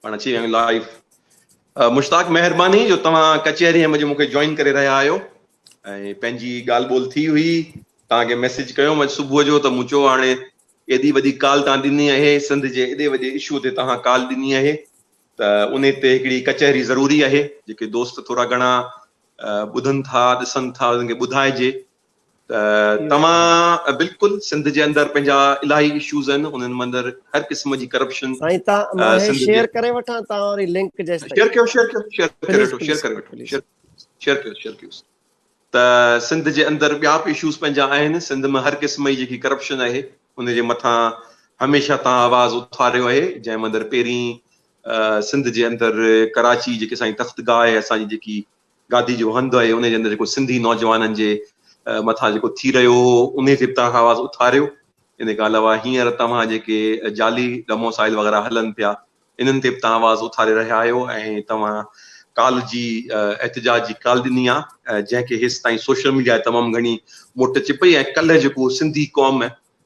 पाण अची विया आहियूं लाइव। मुश्ताक महिरबानी जो तव्हां कचहरीअ में मूंखे जॉइन करे रहिया आहियो ऐं पंहिंजी ॻाल्हि ॿोल थी हुई, तव्हांखे मैसेज कयो अॼु सुबुह जो, त मूं चयो हाणे एॾी वॾी कॉल तव्हां ॾिनी आहे, सिंध जे एॾे वॾे इशू ते तव्हां कॉल ॾिनी आहे, त उन ते हिकिड़ी कचहरी ज़रूरी आहे। जेके दोस्त थोरा घणा ॿुधनि था ॾिसनि था उन्हनि खे ॿुधाइजे त तव्हां बिल्कुलु सिंध जे अंदरि पंहिंजा इलाही इशूज़ आहिनि, उन्हनि मंदरु हर क़िस्म जी करप्शन शेयर करे वठां तव्हां वरी लिंक शेयर कयो। त सिंध जे अंदरि ॿिया बि इशूज़ पंहिंजा आहिनि। सिंध में हर क़िस्म जी जेकी करप्शन आहे उन जे मथां हमेशह तव्हां आवाज़ उथारियो आहे। जंहिं मंदरु पहिरीं सिंध जे अंदरि कराची जेके असांजी तख़्तगाह आहे, असांजी जेकी गादी जो हंधु आहे, उन जे अंदरि जेको सिंधी नौजवाननि जे मथां जेको थी रहियो हो उन ते बि तव्हां आवाज़ उथारियो। इन खां अलावा हींअर तव्हां जेके जाली डोमोसाइल वग़ैरह हलनि पिया, इन्हनि ते बि तव्हां आवाज़ उथारे रहिया आहियो ऐं तव्हां काल जी एहतिजाज जी कॉल ॾिनी आहे, जंहिंखे हेसि ताईं सोशल मीडिया तमामु घणी मोट अचे पई। ऐं कल्ह जेको सिंधी क़ौम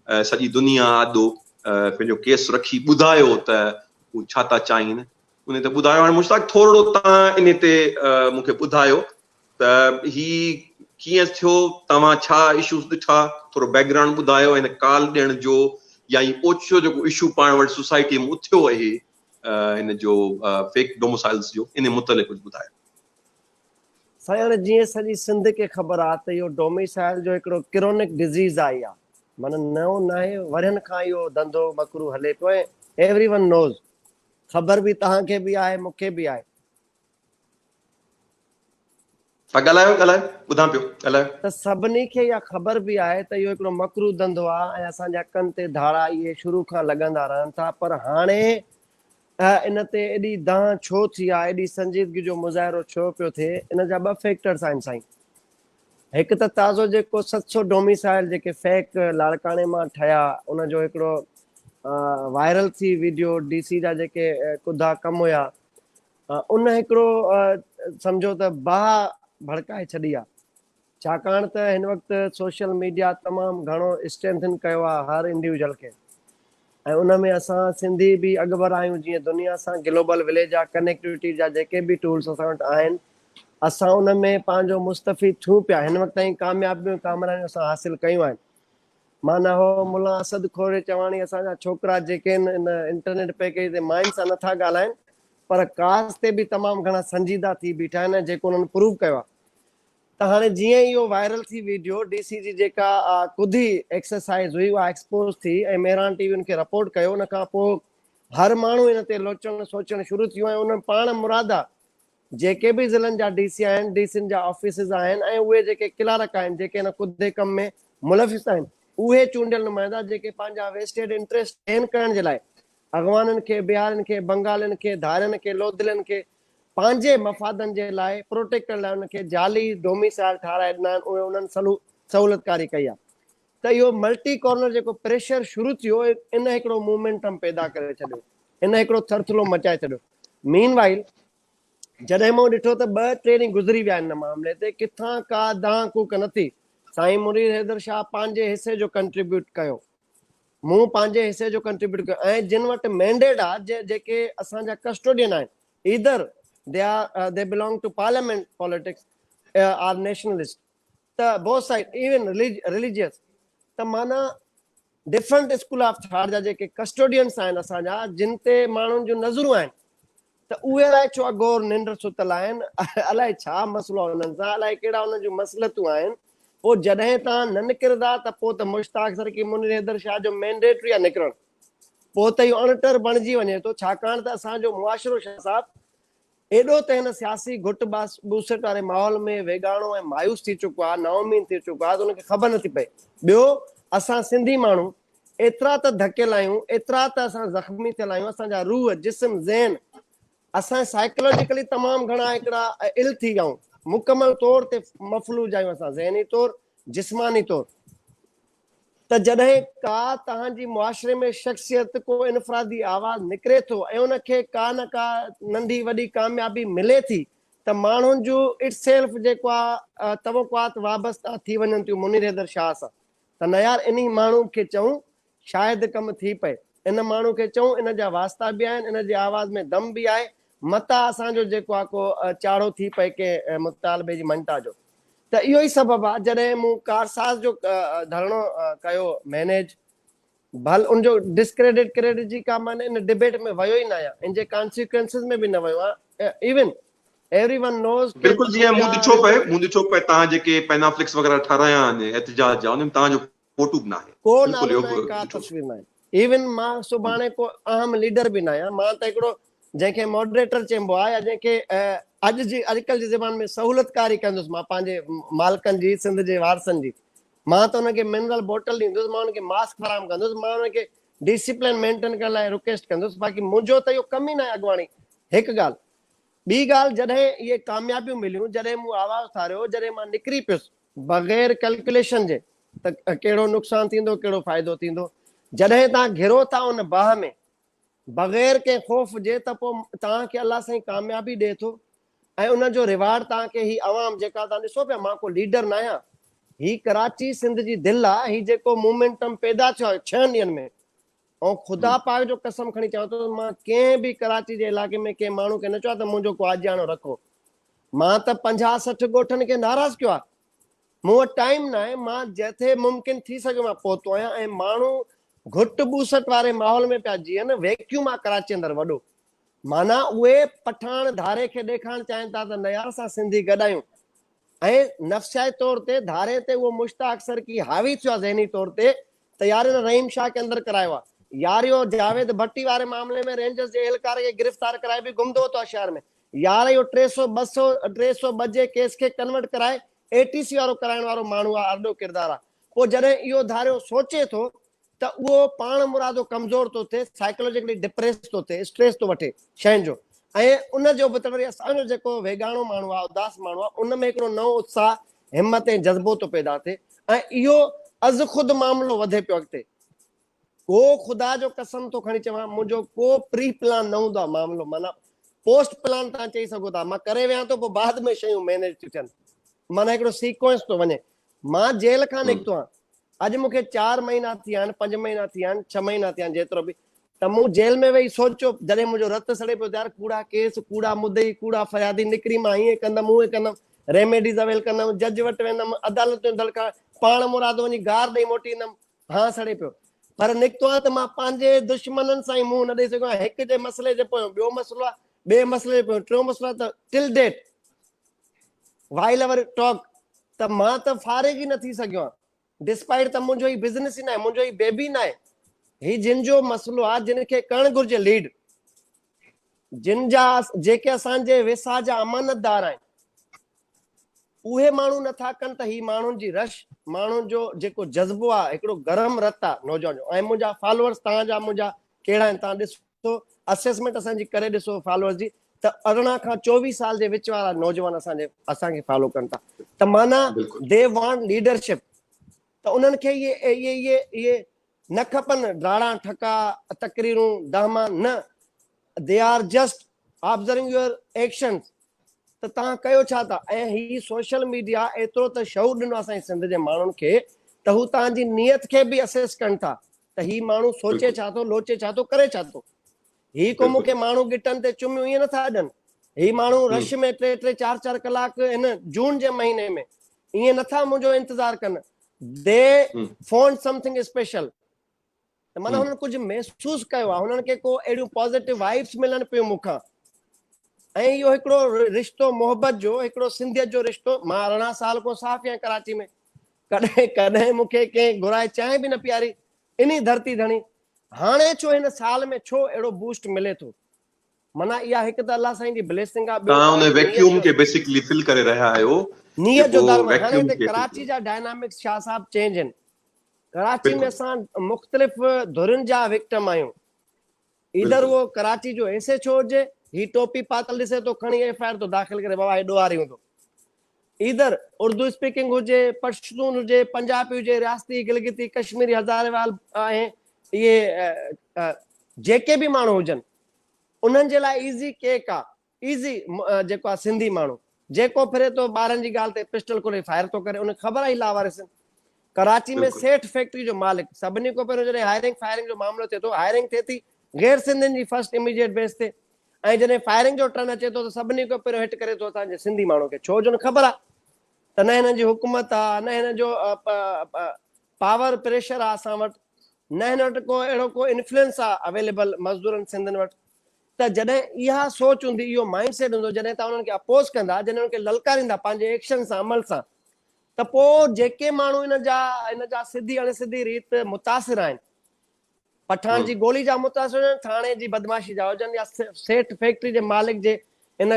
सॼी दुनिया आॾो पंहिंजो केस रखी ॿुधायो त हू छा था चाहिनि, उन ते ॿुधायो। हाणे मुश्ताक थोरो तव्हां इन ते मूंखे ॿुधायो त ही कीअं थियो, तव्हां छा इशूज़ ॾिठा, थोरो बैकग्राउंड ॿुधायो हिन कॉल ॾियण जो या ही ओचियो जेको इशू पाण वटि सोसाइटीअ में उथियो आहे हिन जो फेक डोमोसाइल्स जो, इन मुतलिक़ कुझु ॿुधायो। साईं हाणे जीअं सॼी सिंध खे ख़बर आहे त इहो डोमिसाइल जो हिकिड़ो क्रोनिक डिज़ीज़ आई आहे, माना नओं न आहे, वरनि खां इहो धंधो मकरू हले पियो ऐं एवरीवन नोज़, ख़बर बि तव्हांखे बि आहे मूंखे बि आहे। त सभिनी खे इहा ख़बर बि आहे त इहो हिकिड़ो मकरू धंधो आहे ऐं असांजे हक़नि ते धाड़ा इहे शुरू खां लॻंदा रहनि था। पर हाणे इन ते एॾी दांह छो थी आहे, एॾी संजीदगी जो मुज़ाहिरो छो पियो थिए, इन जा ॿ फैक्टर्स आहिनि साईं। हिकु त ताज़ो जेको 700 डोमिसाइल जेके फेक लाड़काणे मां ठहिया, उनजो हिकिड़ो वायरल थी वीडियो DC जा जेके कुदा कम हुया, उन हिकिड़ो सम्झो त बाहि भड़काए छॾी आहे। छाकाणि त हिन वक़्तु सोशल मीडिया तमामु घणो स्ट्रेंथन कयो आहे हर इंडिविजुअल खे, ऐं उन में असां सिंधी बि अॻुबर आहियूं। जीअं दुनिया सां ग्लोबल विलेज जा कनेक्टिविटी जा जेके बि टूल्स असां वटि आहिनि, असां उन में पंहिंजो मुस्तफ़ी थियूं पिया। हिन वक़्त ताईं कामयाबियूं कामयाबियूं असां हासिलु कयूं आहिनि। माना हो मुला असद खोरे चवाणी असांजा छोकिरा जेके इन इंटरनेट पैकेज ते माइन सां नथा ॻाल्हाइनि, पर कास ते बि तमामु घणा संजीदा थी बीठा आहिनि, जेको उन्हनि प्रूव कयो आहे। त हाणे जीअं इहो वायरल थी वीडियो DC जी जेका कुदी एक्सरसाइज़ हुई उहा एक्सपोज थी ऐं मेहरान TV उनखे रिपोर्ट कयो, उन खां पोइ हर माण्हू इन ते लोचण सोचणु शुरू थियो ऐं उन पाण मुरादा जेके बि ज़िलनि जा DC आहिनि, DCनि जा ऑफिसिस आहिनि ऐं उहे जेके क्लार्क आहिनि जेके हिन कुदे कम में मुलविस आहिनि, उहे चूंडियल नुमाइंदा जेके पंहिंजा वेस्टेड इंट्रस्ट गेन करण जे लाइ अॻवाननि खे, बिहारनि खे, बंगालियुनि खे, धारियुनि खे, लोधलनि खे पंहिंजे मफ़ादनि जे लाइ प्रोटेक्ट करण लाइ उनखे जाली डोमिसाइल ठाराए ॾिना आहिनि, उहे उन्हनि सहूलियतकारी कई आहे। त इहो मल्टी कॉर्नर जेको प्रेशर शुरू थियो, इन हिकिड़ो मूवमेंटम पैदा करे छॾियो, इन हिकिड़ो थरथलो मचाए छॾियो। मीनवाइल जॾहिं मूं ॾिठो त 2-3 ॾींहं गुज़री विया हिन मामले ते, किथां का दांह कूक न थी। साईं मुनीर हैदर शाह पंहिंजे हिसे जो कंट्रीब्यूट कयो, मूं पंहिंजे हिसे जो कंट्रीब्यूट कयो, ऐं जिन वटि मैंडेट आहे जेके असांजा कस्टोडियन आहिनि, either they belong to parliament politics or nationalist, त both side even religious, त माना डिफरेंट स्कूल ऑफ थॉट जा जेके कस्टोडियंस आहिनि असांजा, जिन ते माण्हुनि जूं नज़रूं आहिनि, त उहे अलाए छो अगोर निंड सुतल आहिनि, अलाए छा मसइलो आहे उन्हनि सां, अलाए कहिड़ा उन्हनि जूं मसइलतूं आहिनि। पोइ जॾहिं तव्हां न निकिरंदा त पोइ त मुश्ताक सर की मुनीर हैदर शाह जो मैंडेटरी आहे निकिरणु, पोइ त इहो अणटर बणिजी वञे थो। छाकाणि त असांजो मुआशिरो शाह साहब एॾो त हिन सियासी घुट बूसट वारे माहौल में वेगाणो ऐं मायूस थी चुको आहे, नाउमीद थी चुको आहे, त उनखे ख़बर नथी पए। ॿियो, असां सिंधी माण्हू एतिरा त धकियल आहियूं, एतिरा त असां ज़ख़्मी थियल आहियूं, असांजा रूह, जिस्म, ज़हन, असां साइकोलॉजिकली तमामु घणा हिकिड़ा इल थी विया आहियूं, मुकमल तौर ते मफ़लूज आहियूं असां, ज़हनी तौर, जिस्मानी तौर। त जॾहिं का तव्हांजी मुआशिरे में शख़्सियत को इनफरादी आवाज़ निकिरे थो ऐं उनखे का न का नंढी वॾी कामयाबी मिले थी, त माण्हुनि जूं इट्स सेल्फ जेको आहे तवक़ुआत वाबस्ता थी वञनि थियूं मुनीर हैदर शाह सां। त न यार, इन माण्हू खे चऊं शायदि कमु थी पए। इन माण्हू खे चऊं, इन जा वास्ता बि आहिनि, इन जे आवाज़ में दम बि आहे, मता असांजो जेको आहे को चाड़ो थी पए के मुतालबे जी मंटा जो। त इहो ई सबबु आहे जॾहिं मूं कारसाज़ जो धरणो कयो मैनेज, भल उनजो डिस्क्रेडिट क्रेडिट जी का माने इन डिबेट में वियो ई न आहियां, इन जे कॉन्सिक्वेंसिस में बि न वियो आहे। इवन एवरीवन नोज़ के बिल्कुलु जीअं मूं ॾिठो पए तव्हां जेके पैनाफ्लिक्स वग़ैरह ठाराया आहिनि एहतिजाज जा, उन में तव्हांजो फोटो बि न आहे, को बिल्कुलु नालो इहो न आहे, का ॾिठो। तस्वीर न आहे। इवन मां सुभाणे को अहम लीडर बि न आहियां, मां त हिकिड़ो जंहिंखे मॉडरेटर चइबो आहे या जंहिंखे अॼुकल्ह जी ज़बान में सहूलियतकारी कंदुसि मां पंहिंजे मालिकनि जी, सिंध जे वारसनि जी। मां त हुनखे मिनरल बोटल ॾींदुसि, मां हुनखे मास्क फराहम कंदुसि, मां हुनखे डिसिप्लिन मेंटेन करण लाइ रिक्वेस्ट कंदुसि। बाक़ी मुंहिंजो त इहो कम ई न आहे अॻुवाणी। हिकु ॻाल्हि, ॿी ॻाल्हि, जॾहिं इहे कामयाबियूं मिलियूं, जॾहिं मूं आवाज़ उथारियो, जॾहिं मां निकिरी पियुसि बग़ैर कैलकुलेशन जे त कहिड़ो नुक़सानु थींदो, कहिड़ो फ़ाइदो थींदो, जॾहिं तव्हां घिरो था उन बाह में बग़ैर कंहिं ख़ौफ़ जे, त पोइ तव्हांखे अलाह साईं कामयाबी ॾिए थो ऐं उनजो रिवार्ड तव्हांखे ही आवाम जेका तव्हां ॾिसो पिया, मां को लीडर न आहियां, ही कराची सिंध जी दिलि आहे, ही जेको मोमेंटम पैदा थियो आहे 6 ॾींहंनि में, ऐं ख़ुदा पाक जो कसम खणी चवां थो, मां कंहिं बि कराची जे इलाइक़े में कंहिं माण्हू खे न चवां त मुंहिंजो को आजियाणो रखो। मां त 50-60 ॻोठनि खे नाराज़ कयो आहे। मूं वटि टाइम न आहे, मां जिथे मुमकिन थी सघे मां पहुतो आहियां, ऐं माण्हू घुट बूसट वारे माहौल में पिया जीअनि, वैक्यूम आहे कराची अंदरि वॾो, माना उहे पठान धारे खे ॾेखारणु चाहिनि था त न यार असां सिंधी गॾायूं, ऐं नफ़्सियाती तौर ते धारे ते उहो मुश्ताक सर की हावी थियो आहे ज़हनी तौर ते, त यार इन रहीम शाह खे अंदरि करायो आहे, यार इहो जावेद भट्टी वारे मामले में रेंजर्स जे एहलकार खे गिरफ़्तार कराए बि गुमदो थियो आहे शहर में, यार इहो 302 जे केस खे कन्वर्ट कराए एटीसी वारो कराइण वारो माण्हू आहे, अॾो किरदारु आहे। पोइ जॾहिं इहो धारियो सोचे थो त उहो पाण मुरादो कमज़ोर थो थिए, साइकोलॉजिकली डिप्रेस थो थिए, स्ट्रेस थो वठे शयुनि जो, ऐं उनजो बि त वरी असांजो जेको वेगाणो माण्हू आहे, उदास माण्हू आहे, उन में हिकिड़ो नओं उत्साह, हिमत ऐं जज़्बो थो पैदा थिए, ऐं इहो अज़ ख़ुदि मामिलो वधे पियो अॻिते। को ख़ुदा जो कसम थो खणी चवां, मुंहिंजो को प्री प्लान न हूंदो आहे मामिलो, माना पोस्ट प्लान तव्हां चई सघो था, मां करे विया थो, पोइ बाद में शयूं मैनेज थियूं थियनि, माना हिकिड़ो सीक्वेंस थो वञे। मां जेल खां निकितो आहियां, अॼु मूंखे 4 महीना थी विया आहिनि, 5 महीना थी विया आहिनि, 6 महीना थी विया आहिनि, जेतिरो बि, त मूं जेल में वेही सोचियो, जॾहिं मुंहिंजो रतु सड़े पियो, यार कूड़ा केस, कूड़ा मुदई, कूड़ा फरियादी, निकिरी मां हीअं कंदमि, उहे कंदमि, रेमेडीज़ अवेल कंदमि, जज वटि वेंदमि, अदालतूं दड़का, पाण मुरादो वञी गार ॾेई मोटी ईंदमि, हा सड़े पियो, पर निकितो आहे त मां पंहिंजे दुश्मननि सां ई मुंहुं न ॾेई सघियो आहियां। हिक जे मसइले जे पोयां ॿियो मसइलो आहे, ॿिए मसइले जे पोयां टियों मसइलो आहे, त टिल डेट वाइल अवर टॉक त मां त फारिग ई न थी सघियो आहियां, डिस्पाइट त मुंहिंजो ही बिज़नेस ई न आहे, मुंहिंजो ही बेबी न आहे, ही जिन जो मसइलो आहे, जिन खे करणु घुरिजे लीड, जिन जा जेके असांजे विसा जा अमानतदार आहिनि, उहे माण्हू नथा कनि त ही माण्हुनि जी रश, माण्हुनि जो जेको जज़्बो आहे, हिकिड़ो गरम रत आहे नौजवान जो, ऐं मुंहिंजा फॉलोअर्स तव्हांजा मुंहिंजा कहिड़ा आहिनि, तव्हां ॾिसो असेसमेंट असांजी करे ॾिसो फॉलोअर्स जी, त 18 खां 24 साल जे विच वारा नौजवान असांखे फॉलो कनि था, त माना दे वांट लीडरशिप, त उन्हनि खे इहे न खपनि राणा ठका तकरीरूं दामा, न, they are just observing your actions, त तव्हां कयो छा था। ऐं ही सोशल मीडिया एतिरो त शऊर ॾिनो असांजे सिंध जे माण्हुनि खे, त हू तव्हांजी नियत खे बि असेस कनि था, त ही माण्हू सोचे छा थो, लोचे छा थो, करे छा थो। ही को मूंखे माण्हू गिटनि ते चुमियूं ईअं नथा ॾियनि, ही माण्हू रश में 3-3 4-4 कलाक हिन जून जे महीने में ईअं नथा मुंहिंजो इंतज़ारु कनि, दे फोन समथिंग स्पेशल, त माना हुननि कुझु महसूसु कयो आहे, हुननि खे को अहिड़ियूं पॉज़िटिव वाइब्स मिलनि पियूं मूंखां, ऐं इहो हिकिड़ो रिश्तो मोहबत जो, हिकिड़ो सिंधियत जो रिश्तो। मां 18 साल को साफ़ आहियां कराची में, कॾहिं कॾहिं मूंखे कंहिं घुराए चांहि बि न पीआरी, इन धरती धणी, हाणे छो हिन साल में छो अहिड़ो बूस्ट मिले थो, माना इहा हिकु त अल्लाह साईं जी ब्लेसिंग आहे, ॿियो तव्हां उन तव्हांजी वैक्यूम खे बेसिकली फिल करे रहिया आहियो, नियत जो जेको धर्म। हाणे वैक्यूम हिते खे कराची जा डायनामिक्स छा साहब चेंज आहिनि, कराची में असां मुख़्तलिफ़ धुरियुनि जा विक्टिम आहियूं, इधर वो कराची जो ऐसे छो हुजे, ही टोपी पातल ॾिसे तो खणी एफआईआर तो दाख़िल करे, बाबा हेॾो वारी हूंदो, इधर उर्दू स्पीकिंग हुजे, पश्तून हुजे, पंजाबी हुजे, रियासती गिलगिती कश्मीरी हज़ारेवाल ऐं इहे जेके बि माण्हू हुजनि, उन्हनि जे लाइ ईज़ी केक आहे, ईज़ी जेको आहे सिंधी माण्हू जेको फिरे थो ॿारनि जी ॻाल्हि ते पिस्टल खोले फायर थो करे, उन ख़बर आहे लावारिस, कराची में बिल्कुलु। सेठ फैक्ट्री जो मालिक, सभिनी खां पहिरियों जॾहिं हायरिंग फायरिंग जो मामलो थिए थो, हायरिंग थिए थी गैर सिंधियुनि जी फर्स्ट इमीडिएट बेस ते, ऐं जॾहिं फायरिंग जो टर्न अचे थो त सभिनी खां पहिरियों हिट करे थो असांजे सिंधी माण्हू खे, छो जो ख़बर आहे त न हिननि जी हुकूमत आहे, न हिन जो पावर प्रेशर आहे असां वटि, न हिन वटि को अहिड़ो को इन्फ्लुएंस आहे अवेलेबल मज़दूरनि सिंधियुनि वटि। त जॾहिं इहा सोच हूंदी, इहो माइंड सेट हूंदो, जॾहिं तव्हां उन्हनि खे अपोज़ कंदा, जॾहिं उन्हनि खे ललकारींदा पंहिंजे एक्शन सां, अमल सां, त पोइ जेके माण्हू इन जा सिधी अणसिधी रीत मुतासिर आहिनि, पठान जी गोली जा मुतासिर आहिनि, थाणे जी बदमाशी जा हुजनि, या सेठ फैक्ट्री जे मालिक जे इन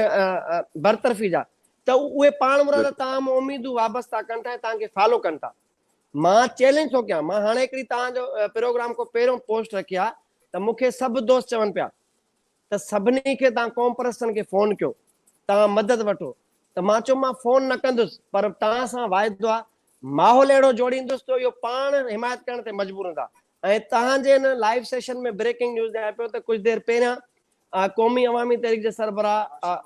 बरतरफ़ी जा, त उहे पाण मुराद तव्हां उमीदूं वाबस्ता कनि था, तव्हांखे फॉलो कनि था। मां चैलेंज थो कयां, मां हाणे हिकिड़ी तव्हांजो प्रोग्राम खां पहिरियों पोस्ट रखी आहे, त मूंखे सभु दोस्त चवनि पिया त सभिनी खे तव्हां कॉम्प्रेसन खे फोन कयो, तव्हां मदद वठो, त मां चयो मां फोन न कंदुसि, पर तव्हां सां वाइदो आहे, माहौल अहिड़ो जोड़ींदुसि त इहो पाण हिमायत करण ते मजबूर हूंदा। ऐं तव्हांजे हिन लाइव सेशन में ब्रेकिंग न्यूज़ ॾियां पियो त कुझु देरि पहिरियां क़ौमी अवामी तहरीक जे सरबराह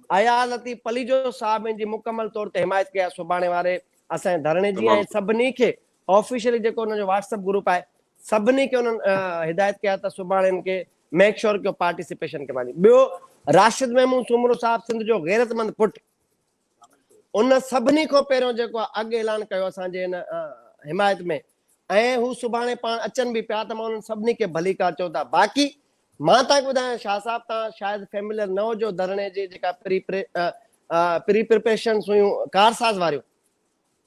अयाज़ लतीफ़ पलीजो साहब जी मुकमल तौर ते हिमायत कई आहे सुभाणे वारे असांजे धरणे जी, ऐं सभिनी खे ऑफिशियली जेको हुनजो व्हाट्सएप ग्रुप आहे, सभिनी खे उन्हनि हिदायत कया त सुभाणे हिन खे मेक श्योर कयो पार्टिसिपेशन के वाली। ॿियो, राशिद महमूद सुमरो साहब सिंध जो गैरतमंद पुट, उन सभिनी खां पहिरियों जेको आहे अॻु ऐलान कयो असांजे हिन हिमायत में, ऐं हू सुभाणे पाण अचनि बि पिया, त मां उन्हनि सभिनी खे भली कार चयो था। बाक़ी मां तव्हांखे ॿुधायां शाह साहिब, तव्हां शायदि फेमिलियर न हुजो धरणे जी जेका प्री प्रिपरेशन्स हुयूं कारसाज़ वारियूं,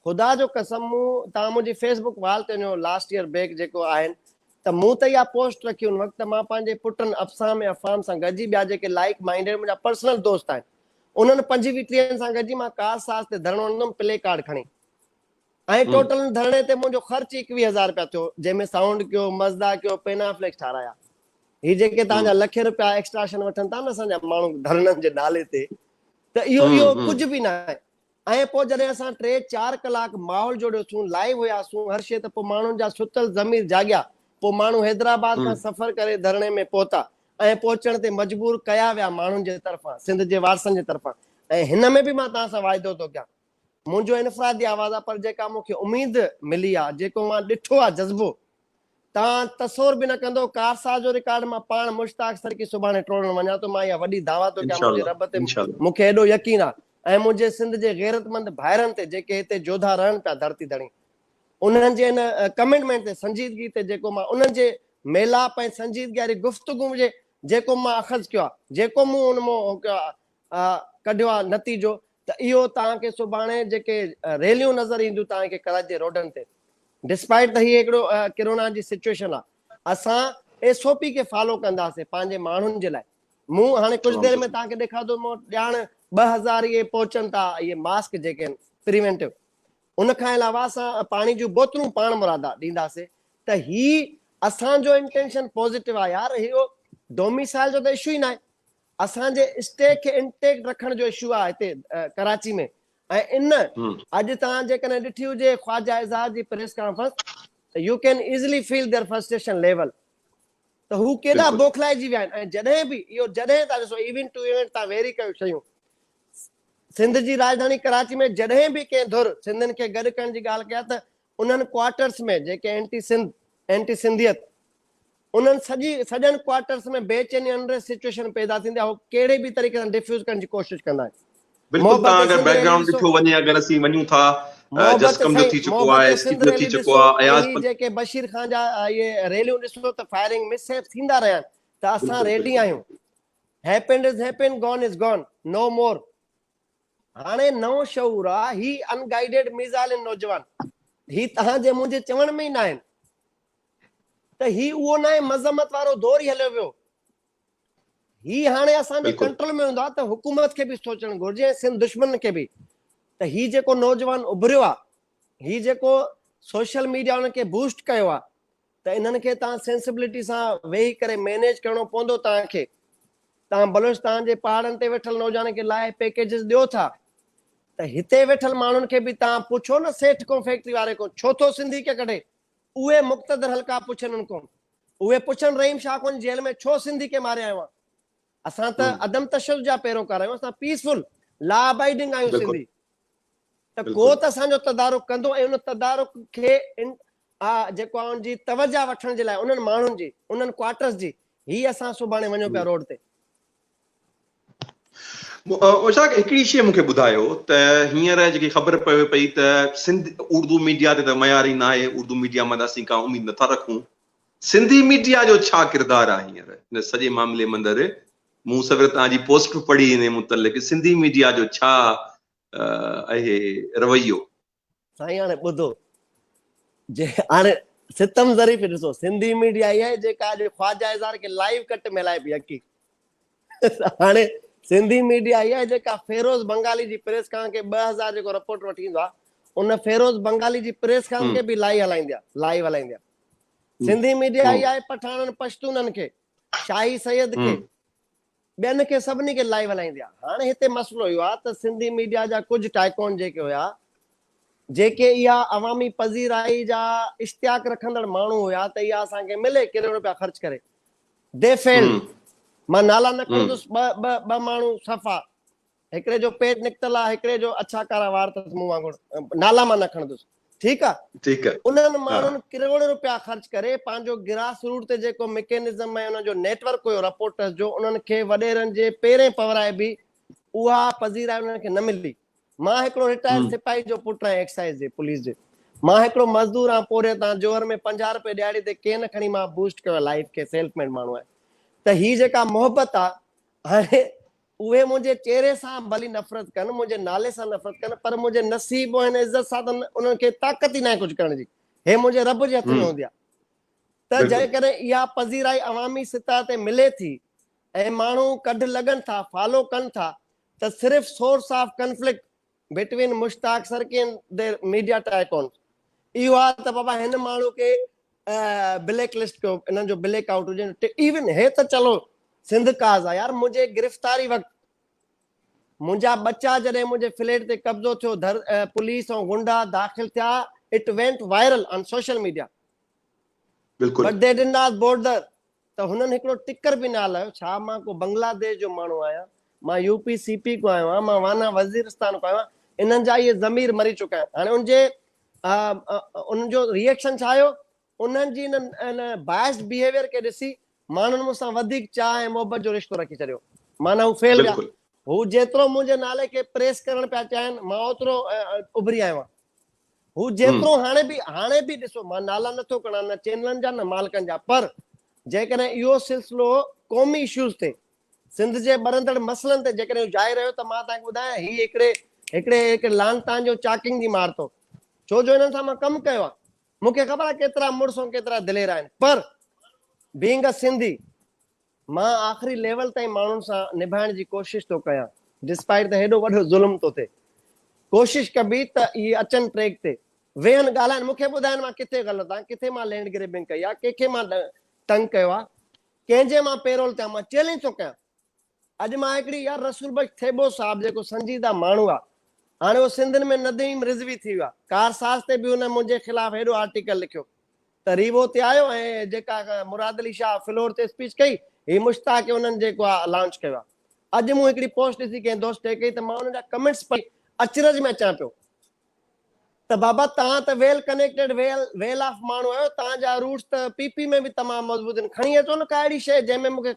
ख़ुदा जो कसम, तव्हां मुंहिंजी फेसबुक वाल ते वञो लास्ट ईयर बैक जेको आहिनि, त मूं त इहा पोस्ट रखी उन वक़्तु, मां पंहिंजे पुटनि अफ़साम ऐं अफ़ाम सां गॾिजी, ॿिया जेके लाइक माइंडेड मुंहिंजा पर्सनल दोस्त आहिनि, उन्हनि 25-30 सां गॾिजी मां कारसाज़ ते धरणो हणंदुमि प्ले कार्ड खणी, ऐं टोटल धरणे ते मुंहिंजो ख़र्चु 21,000 रुपया थियो, जंहिंमें साउंड कयो, मज़दा कयो, पेनाफ्लेक्स ठाराया। ही जेके तव्हांजा लख रुपया एक्सट्राशन वठनि था न असांजा माण्हू धरणनि जे नाले ते, त इहो कुझु बि न आहे। ऐं पोइ जॾहिं असां 3-4 कलाक माहौल जोड़ियोसीं, लाइव हुयासीं हर शइ, त पोइ माण्हुनि जा सुतल ज़मीर जाॻिया, पोइ माण्हू हैदराबाद खां सफ़र करे धरणे में पहुता, ऐं पहुचण ते मजबूर कया विया माण्हुनि जे तरफ़ां, सिंध जे वारसनि जे तरफ़ां। ऐं हिन में बि मां तव्हां सां वाइदो थो कयां, मुंहिंजो इनफरादी आवाज़ आहे, पर जेका मूंखे उमेद मिली आहे, जेको मां ॾिठो आहे जज़्बो, तव्हां तसवुर बि न कंदो। कारसाज़ जो रिकॉर्ड मां पाण मुश्ताक सर की सुभाणे टोड़ण वञा थो, मां इहा वॾी दावा थो कयां, मुंहिंजे रब ते मूंखे एॾो यकीन आहे, ऐं मुंहिंजे सिंध जे गैरतमंद भाइरनि ते जेके हिते जोधा रहनि पिया धरती धणी, उन्हनि जे हिन कमिटमेंट ते, संजीदगी ते, जेको मां उन्हनि जे मेलाप ऐं संजीदगी वारी गुफ़्तगू जे जेको मां अख़ज़ कयो आहे, जेको मूं उन मां कढियो आहे नतीजो, त इहो तव्हांखे सुभाणे जेके रैलियूं नज़र ईंदियूं तव्हांखे कराची जे रोडनि ते, डिस्पाइट त हीअ हिकिड़ो किरोना जी सिचुएशन आहे, असां SOP खे फॉलो कंदासीं पंहिंजे माण्हुनि जे लाइ। मूं हाणे कुझु देरि में तव्हांखे ॾेखारींदो, मूं ॼाण 2000 इहे पहुचनि था, इहे मास्क जेके आहिनि प्रिवेंटिव, उन खां अलावा असां पाणी जूं बोतलूं पाण मुरादा ॾींदासीं। त ही असांजो इंटेंशन पॉज़िटिव आहे यार, इहो डोमिसाइल जो त इशू ई न आहे, असांजे स्टेट खे इंटेक्ट रखण जो इशू आहे हिते कराची में। ऐं इन अॼु तव्हां जेकॾहिं ॾिठी हुजे ख्वाजा इज़हार जी प्रेस कॉन्फ्रेंस, त you can easily feel their frustration level, त हू केॾा बौखलाइजी विया आहिनि। ऐं जॾहिं बि इहो जॾहिं तव्हां ॾिसो इवेंट टू इवेंट तव्हां वेरी कयो शयूं, सिंध जी राजधानी कराची में जॾहिं बि कंहिं धुर सिंधियुनि खे गॾु करण जी ॻाल्हि कया, त उन्हनि क्वार्टर्स में जेके एंटी सिंधियत, उन्हनि सॼनि क्वार्टर्स में बेचैनी अनरेस्ट सिचुएशन पैदा थींदी आहे, उहो कहिड़े बि तरीक़े सां डिफ्यूज़ करण जी कोशिशि कंदा आहिनि। बिल्कुलु, तव्हां अगरि बैकग्राउंड ॾिठो वञे, अगरि असीं वञूं था, जसकम जो थी चुको आहे, सिंध जो थी रैली चुको ॾिसो, आहे, अयाज ही जेके बशीर खान जा इहे रैलियूं ॾिसो, त फायरिंग मिसहैप थींदा रहिया आहिनि, त असां रेडी आहियूं। Happened is happened, gone is gone, no more. हाणे नओं शऊर आहे, ही अनगाइडेड मिज़ाइल आहिनि नौजवान, ही तव्हांजे मुंहिंजे चवण में ई न आहिनि, त ही उहो न आहे मज़मत वारो दौर ई हलियो वियो। ही हाणे असांजे कंट्रोल में हूंदो आहे त हुकूमत खे बि सोचणु घुरिजे, ऐं सिंध दुश्मन खे बि, त ही जेको नौजवान उभरियो आहे, ही जेको सोशल मीडिया उनखे बूस्ट कयो आहे, त इन्हनि खे तव्हां सेंसिबिलिटी सां वेही करे मैनेज करणो पवंदो तव्हांखे। तव्हां बलोचिस्तान जे पहाड़नि ते वेठल नौजवान खे लाइ पैकेजिस ॾियो था, त हिते वेठल माण्हुनि खे बि तव्हां पुछो न, सेठ को फैक्ट्री वारे को छो थो सिंधी खे कढे, उहे मुक़्तदर हल्का पुछनि उनको, उहे पुछनि रहीम शाह को जेल में छो सिंधी खे मारिया आहियो आहे। असां त अदम तशद्दुद जा पैरोकार आहियूं, असां पीसफुल लॉ अबाइडिंग आहियूं सिंधी। त को त असांजो तदारुक कंदो ऐं उन तदारुक खे जेको आहे उनजी तवजा वठण जे लाइ उन्हनि माण्हुनि जी उन्हनि क्वार्टर्स जी ही असां सुभाणे वञूं पिया रोड ते। उशाक हिकिड़ी शइ मूंखे ॿुधायो त हींअर जेकी ख़बर पवे पई त सिंध उर्दू मीडिया ते त मयार ई न आहे, उर्दू मीडिया मां असीं का उमेद नथा रखूं, सिंधी मीडिया जो छा किरदारु आहे हींअर हिन सॼे मामले मंदरु? मूं सवेर तव्हांजी पोस्ट पढ़ी हिन मुतलिक़, सिंधी मीडिया जो छा आहे रवैयो? साईं हाणे ॿुधो, जे हाणे सितम ज़रीफ़ ॾिसो, सिंधी मीडिया इहा आहे जेका अॼु ख्वाजा इज़हार खे लाइव कट मिलाए पई अकी। हाणे सिंधी मीडिया इहा आहे जेका फेरोज़ बंगाली जी प्रेस खान खे 2000 जेको रिपोर्ट वठी ईंदो आहे उन फेरोज़ बंगाली जी प्रेस खान खे बि लाइव हलाईंदी आहे। सिंधी मीडिया इहा आहे पठाननि पश्तूननि खे, शाही सैयद खे, ॿियनि खे सभिनी खे लाइव हलाईंदी आहे। हाणे हिते मसइलो इहो आहे त सिंधी मीडिया जा कुझु टाइकॉन जेके हुया जेके इहा अवामी पज़ीराई जा इश्तियाक रखंदड़ माण्हू हुया त इहा असांखे मिले किरोड़ रुपया ख़र्च करे, दे फेल्ड। मां नाला न खणंदुसि, ॿ माण्हू सफ़ा, हिकिड़े जो पेट निकितल आहे, हिकिड़े जो अछा कारा वार अथसि मूं वांगुरु, नाला मां न खणंदुसि, ठीकु आहे। उन्हनि माण्हुनि किरोड़ रुपया ख़र्च करे पंहिंजो ग्रास रूट ते जेको मैकेनिज़म ऐं उनजो नेटवर्क हुयो रिपोर्टर्स जो, उन्हनि खे वॾेरनि जे पेरें पवराए बि उहा पज़ीराई उन्हनि खे न मिली। मां हिकिड़ो रिटायर्ड सिपाही जो पुटु आहियां एक्साइज जे पुलिस जे, मां हिकिड़ो मज़दूर आहियां पोरे तां जोहर में 50 रुपए ॾियारी ते केन खणी मां बूस्ट कयो लाइफ खे, सेल्समैन माण्हू आहे। त ही जेका मोहबत आहे, हाणे उहे मुंहिंजे चेहरे सां भली नफ़रत कनि, मुंहिंजे नाले सां नफ़रत कनि, पर मुंहिंजे नसीब ऐं इज़त सां त उन्हनि खे ताक़त ई न आहे कुझु करण जी, हे मुंहिंजे रब जे हथ में हूंदी आहे। त जेकॾहिं इहा पज़ीराई अवामी सतह ते मिले थी ऐं माण्हू कढ लॻनि था, फॉलो कनि था, त सिर्फ़ source of conflict between Mushtaq सरकी एंड देयर मीडिया टाइकॉन इहो आहे त बाबा हिन माण्हू खे ब्लैक लिस्ट कयो, इन्हनि जो ब्लैक आउट हुजे। इवन हे त चलो सिंध काज़ आहे यार, मुंहिंजे गिरफ़्तारी वक़्तु मुंहिंजा बच्चा जॾहिं मुंहिंजे फ्लैट ते कब्ज़ो थियो, पुलिस ऐं गुंडा दाख़िल थिया, it went viral on social media, but they did not border. त हुननि हिकिड़ो टिकर बि न हलायो। छा मां को बांग्लादेश जो माण्हू आहियां, मां यूपी सीपी को आहियो आहियां, मां वाना वज़ीरिस्तान को आहियो आहियां, इन्हनि जा इहे ज़मीर मरी चुका आहिनि। हाणे उन्हनि जो रिएक्शन छा आयो, उन्हनि जी इन बायस्ड बिहेवियर खे ॾिसी माण्हुनि मूंसां वधीक चाह ऐं मोहबत जो रिश्तो रखी छॾियो, माना हू फेल विया। हू जेतिरो मुंहिंजे नाले खे प्रेस करण पिया चाहिनि, मां ओतिरो उभरी आयो आहियां। हू जेतिरो हाणे बि ॾिसो, मां नाला नथो खणां न चैनलनि जा न मालिकनि जा, पर जेकॾहिं इहो सिलसिलो क़ौमी इश्यूज़ ते, सिंध जे ॿरंदड़ मसइलनि ते जेकॾहिं जारी रहियो त मां तव्हांखे ॿुधायां ही हिकिड़े लानतान जो चाकिंग जी मार थो, छो जो हिननि सां मां कमु कयो आहे। मूंखे ख़बर आहे केतिरा मुड़ुस ऐं केतिरा दिलेर आहिनि, पर बीइंग अ सिंधी मां आख़िरी लेवल ताईं माण्हुनि सां निभाइण जी कोशिशि थो कयां, डिस्पाइट त हेॾो वॾो ज़ुल्म थो थिए। कोशिशि कबी त इहे अचनि ट्रैक ते, वेहनि ॻाल्हाइनि, मूंखे ॿुधाइनि मां किथे ग़लति आहियां, किथे मां लैंड ग्रेबिंग कई आहे, कंहिंखे मां तंग कयो आहे, कंहिंजे मां पेरोल ते मां चैलेंज थो कयां। अॼु मां हिकिड़ी यार रसूल बख्श थेबो साहब जेको संजीदा माण्हू आहे, हाणे उहो सिंधियुनि में नदीम रिज़वी थी वियो आहे, कारसाज़ ते बि हुन मुंहिंजे ख़िलाफ़ हेॾो आर्टिकल लिखियो त रीवो ते आयो ऐं जेका मुराद अली शाह फ्लोर ते स्पीच कई, ही मुश्ताक खे उन्हनि जेको आहे लॉन्च कयो आहे। अॼु मूं हिकिड़ी पोस्ट ॾिसी कंहिं दोस्त ते कई त मां हुन जा कमेंट्स पढ़ी अचरज में अचां पियो त बाबा तव्हां त वेल कनेक्टेड वेल ऑफ माण्हू आहियो, तव्हांजा रूट्स त पीपी में बि तमामु मज़बूत आहिनि, खणी अचो न का अहिड़ी शइ जंहिंमें मूंखे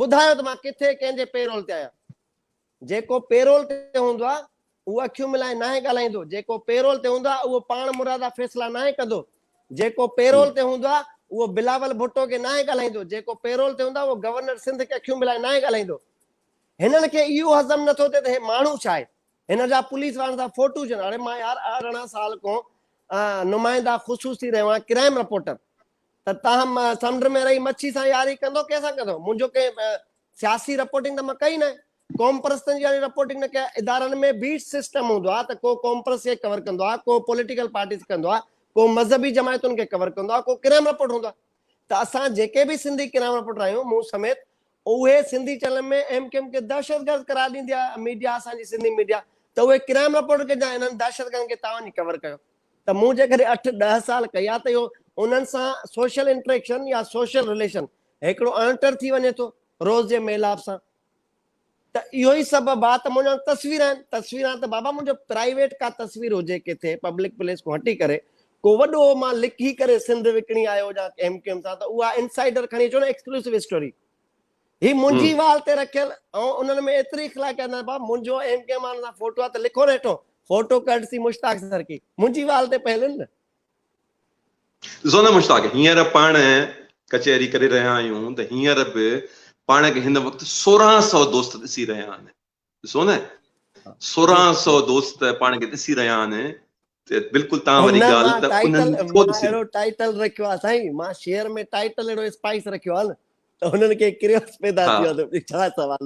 ॿुधायो त मां किथे कंहिंजे पेरोल ते आहियां। जेको पेरोल ते हूंदो आहे उहो अखियूं मिलाए नाहे ॻाल्हाईंदो, जेको पेरोल ते हूंदो आहे उहो पाण मुरादा फ़ैसिला नाहे कंदो, जेको पेरोल ते हूंदो आहे उहो बिलावल भुट्टो खे नाहे ॻाल्हाईंदो, जेको पेरोल ते हूंदो आहे उहो गवर्नर सिंध खे अखियूं मिलाए नाहे ॻाल्हाईंदो। हिननि खे इहो हज़म नथो थिए त हे माण्हू छा आहे, हिन जा पुलिस वारनि सां फोटू अचनि। हाणे मां यार 18 साल खां नुमाइंदा ख़ुशूसी रहियो आहियां, क्राइम रिपोर्टर, त तव्हां समुंड में रही मच्छी सां यारी कंदो, कंहिंसां कंदो? मुंहिंजो कंहिं सियासी रिपोर्टिंग त मां कई न, क़ौम परस्तनि जी रिपोर्टिंग न कया। इदारनि में बीट सिस्टम हूंदो आहे त को क़ौम परस्त खे कवर कंदो आहे, को पॉलिटिकल पार्टीज़ कंदो आहे, को मज़हबी जमायतुनि खे कवर कंदो आहे, को क्राइम रिपोर्ट हूंदो आहे। त असां जेके बि सिंधी क्राइम रिपोर्टर आहियूं, मूं समेत, उहे सिंधी चैनल में एमकेएम खे दहशतगर्द करार ॾींदी आहे मीडिया, असांजी सिंधी मीडिया, त उहे क्राइम रिपोर्ट खे हिननि दहशतगर्दनि खे तव्हां वञी कवर कयो। त मूं जेकॾहिं 8-10 साल कया त इहो उन्हनि सां सोशल इंटरेक्शन या सोशल रिलेशन हिकिड़ो अंटर थी वञे थो रोज़ जे मेलाप सां। त इहो ई सबब आहे त मुंहिंजा तस्वीरां त बाबा मुंहिंजो प्राइवेट का तस्वीर हुजे किथे पब्लिक प्लेस को हटी करे को वॾो मां लिखी करे सिंध विकिणी आयो या एमकेएम सां त उहा इनसाइडर खणी अचो न एक्सक्लूसिव स्टोरी ही मुंहिंजी वाल ते रखियल ऐं उन्हनि में एतिरी इख़लाक़ आहे बाबा मुंहिंजो एमकेएम सां फोटो आहे त लिखो न हेठो फोटो कर्टसी मुश्ताक सर की मुंहिंजी वाल ते पयल न ॾिसो न मुश्ताक हींअर पाण कचहरी करे रहिया आहियूं त हींअर बि पाण खे हिन वक़्तु 1600 दोस्त ॾिसी रहिया आहिनि ॾिसो न 1600 दोस्त पाण खे ॾिसी रहिया आहिनि त बिल्कुलु तव्हां वरी ॻाल्हि त उन्हनि छो ॾिसी अहिड़ो टाइटल रखियो आहे साईं मां शेयर में टाइटल अहिड़ो स्पाइस रखियो आहे न त हुननि खे क्रियोस पैदा थी वियो आहे छा सवाल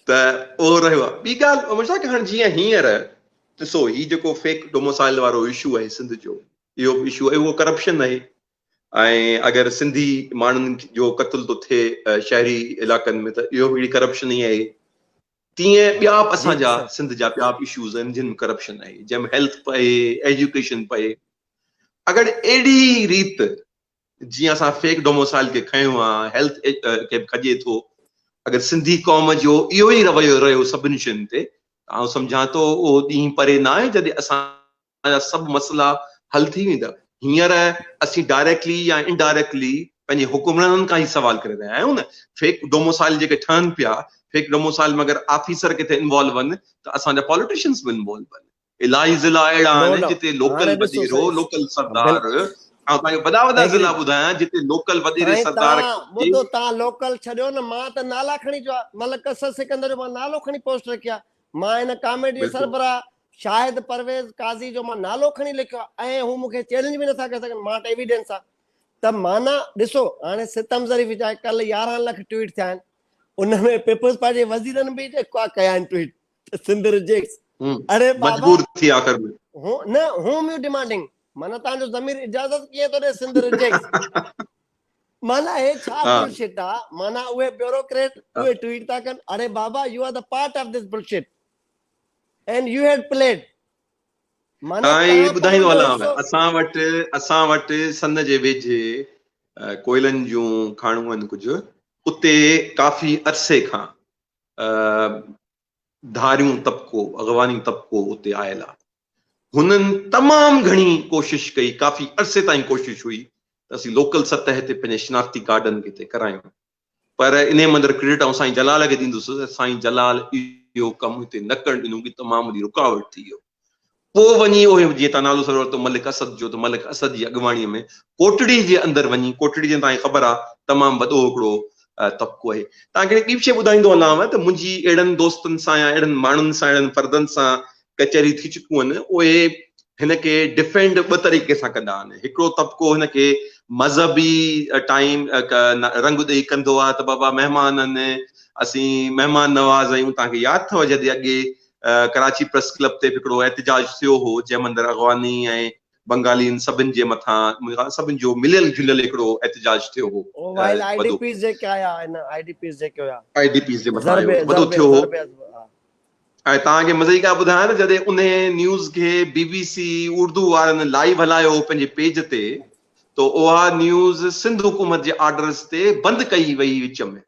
त उहो रहियो आहे ॿी ॻाल्हि मुश्ताक हाणे जीअं हींअर ॾिसो हीउ जेको फेक डोमोसाइल वारो इशू आहे सिंध जो इहो इशू आहे उहो करप्शन आहे ऐं अगरि सिंधी माण्हुनि जो क़त्ल थो थिए शहरी इलाइक़नि में त इहो बि करप्शन ई आहे तीअं ॿिया बि असांजा सिंध जा ॿिया बि इशूज़ आहिनि जिन में करप्शन आहे जंहिंमें हेल्थ पए एजुकेशन पए अगरि अहिड़ी रीति जीअं असां फेक डोमोसाइल खे खयो आहे हेल्थ खे खॼे थो अगरि सिंधी क़ौम जो इहो ई रवैयो रहियो सभिनी शयुनि ते आउं सम्झां थो उहो ॾींहुं परे न आहे जॾहिं असांजा सभु मसइला हल थी वेंदा हींअर असीं डायरेक्टली या इनडायरेक्टली पंहिंजे हुकुमराननि खां ई सवाल करे रहिया आहियूं न फेक डोमोसाइल जेके ठहनि पिया फेक डोमोसाइल में अगरि ऑफिसर किथे इन्वॉल्व आहिनि त असांजा पॉलिटिशियंस बि इन्वॉल्व आहिनि इलाही ज़िला अहिड़ा आहिनि जिते लोकल वज़ीरो लोकल सरदार ऐं तव्हांखे वॾा वॾा ज़िला ॿुधायां जिते लोकल वज़ीर सरदार ॿुधो तव्हां लोकल छॾियो न मां त नाला खणी जो मलिक असद सिकंदर जो मां नालो खणी पोस्ट रखिया मां हिन कॉमेडी सरबराह शाहिद परवेज़ काज़ी जो मां नालो खणी लिखियो ऐं हू मूंखे चैलेंज बि नथा करे सघनि मां वटि एविडेंस आहे त माना ॾिसो हाणे सितम ज़रीफ़ चाहे कल्ह 11 लख ट्वीट थिया आहिनि उन में पीपल्स पार्टी वज़ीरनि बि जेको कया आहिनि ट्वीट सिंध रिजेक्ट्स अरे मजबूर थी आख़िर में न होम यू डिमांडिंग माना तव्हांजो ज़मीर इजाज़त कीअं थो ॾे सिंध रिजेक्ट्स माना हे छा बुलशिट आहे माना उहे ब्यूरोक्रेट उहे ट्वीट था कनि अरे बाबा you are the part of this bullshit and you had played माना ॿुधाईंदो हलां असां वटि सन जे वेझे कोयलनि जूं खाणूं आहिनि कुझु उते काफ़ी अरसे खां धारियूं तबिको अॻवानी तबिको उते आयल आहे हुननि तमामु घणी कोशिशि कई काफ़ी अरसे ताईं कोशिशि हुई त असीं लोकल सतह ते पंहिंजे शिनाख्ती कार्डनि खे हिते करायूं पर इन मंदरु क्रेडिट ऐं साईं जलाल खे ॾींदुसि साईं जलाल इहो कमु हिते न करणु ॾिनो की तमामु वॾी रुकावट थी वियो पोइ वञी उहे जीअं तव्हां नालो सर वरितो मलिक असद जो त मलिक असद जी अॻुवाणीअ में कोटड़ी जे अंदरि वञी कोटड़ी जे तव्हांखे ख़बर आहे तमामु वॾो हिकिड़ो तबिको आहे तव्हांखे ॿी शइ ॿुधाईंदो हलांव त मुंहिंजी अहिड़नि दोस्तनि सां या अहिड़नि माण्हुनि सां अहिड़नि फर्दनि सां कचहरी थी चुकियूं आहिनि उहे हिनखे डिफेंड ॿ तरीक़े सां कंदा आहिनि हिकिड़ो तबिको हिनखे मज़हबी टाइम रंग ॾेई कंदो आहे त बाबा महिमान आहिनि असीं महिमान नवाज़ आहियूं तव्हांखे यादि अथव जॾहिं अॻे कराची प्रेस क्लब ते हिकिड़ो एहतजाज थियो हो जंहिं मंदरु अॻवानी ऐं बंगालियुनि सभिनि जे मथां सभिनि जो मिलियल जुलियल हिकिड़ो एहतजाज थियो हो आईडीपीस जेके आया आहिनि आईडीपीस जेके हुया आईडीपीस जे मथां वॾो थियो हो ऐं तव्हांखे मज़े जी ॻाल्हि ॿुधायां न जॾहिं उन न्यूज़ खे BBC उर्दू वारनि लाइव हलायो पंहिंजे पेज ते त उहा न्यूज़ सिंध हुकूमत जे ऑर्डर्स ते बंदि कई वई विच में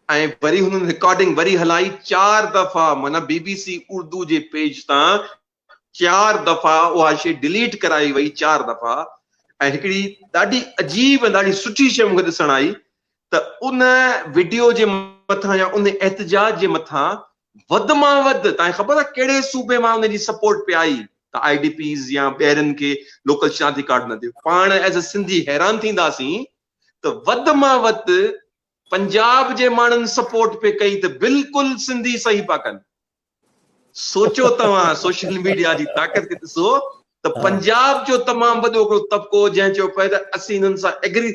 ऐं वरी हुननि रिकॉर्डिंग वरी हलाई 4 दफ़ा माना BBC उर्दू जे पेज तां 4 दफ़ा उहा शइ डिलीट कराई वई 4 दफ़ा ऐं हिकिड़ी ॾाढी अजीब ऐं ॾाढी सुठी शइ मूंखे ॾिसण आई त उन वीडियो जे मथां या उन एहतजाज जे मथां वधि मां वधि तव्हांखे ख़बर आहे कहिड़े सूबे मां उनजी सपोर्ट पे आई त IDPs या ॿाहिरनि खे लोकल शिनाख्ती कार्ड न थियो पाण एज़ अ सिंधी हैरान थींदासीं त वधि मां वधि पंजाब जे माण्हुनि सपोर्ट पे कई त बिल्कुलु सिंधी सही पिया कनि सोचो तव्हां सोशल मीडिया जी ताक़त खे ॾिसो त पंजाब जो तमामु वॾो हिकिड़ो तबिको जंहिं चयो पिए त असीं हिननि सां एग्री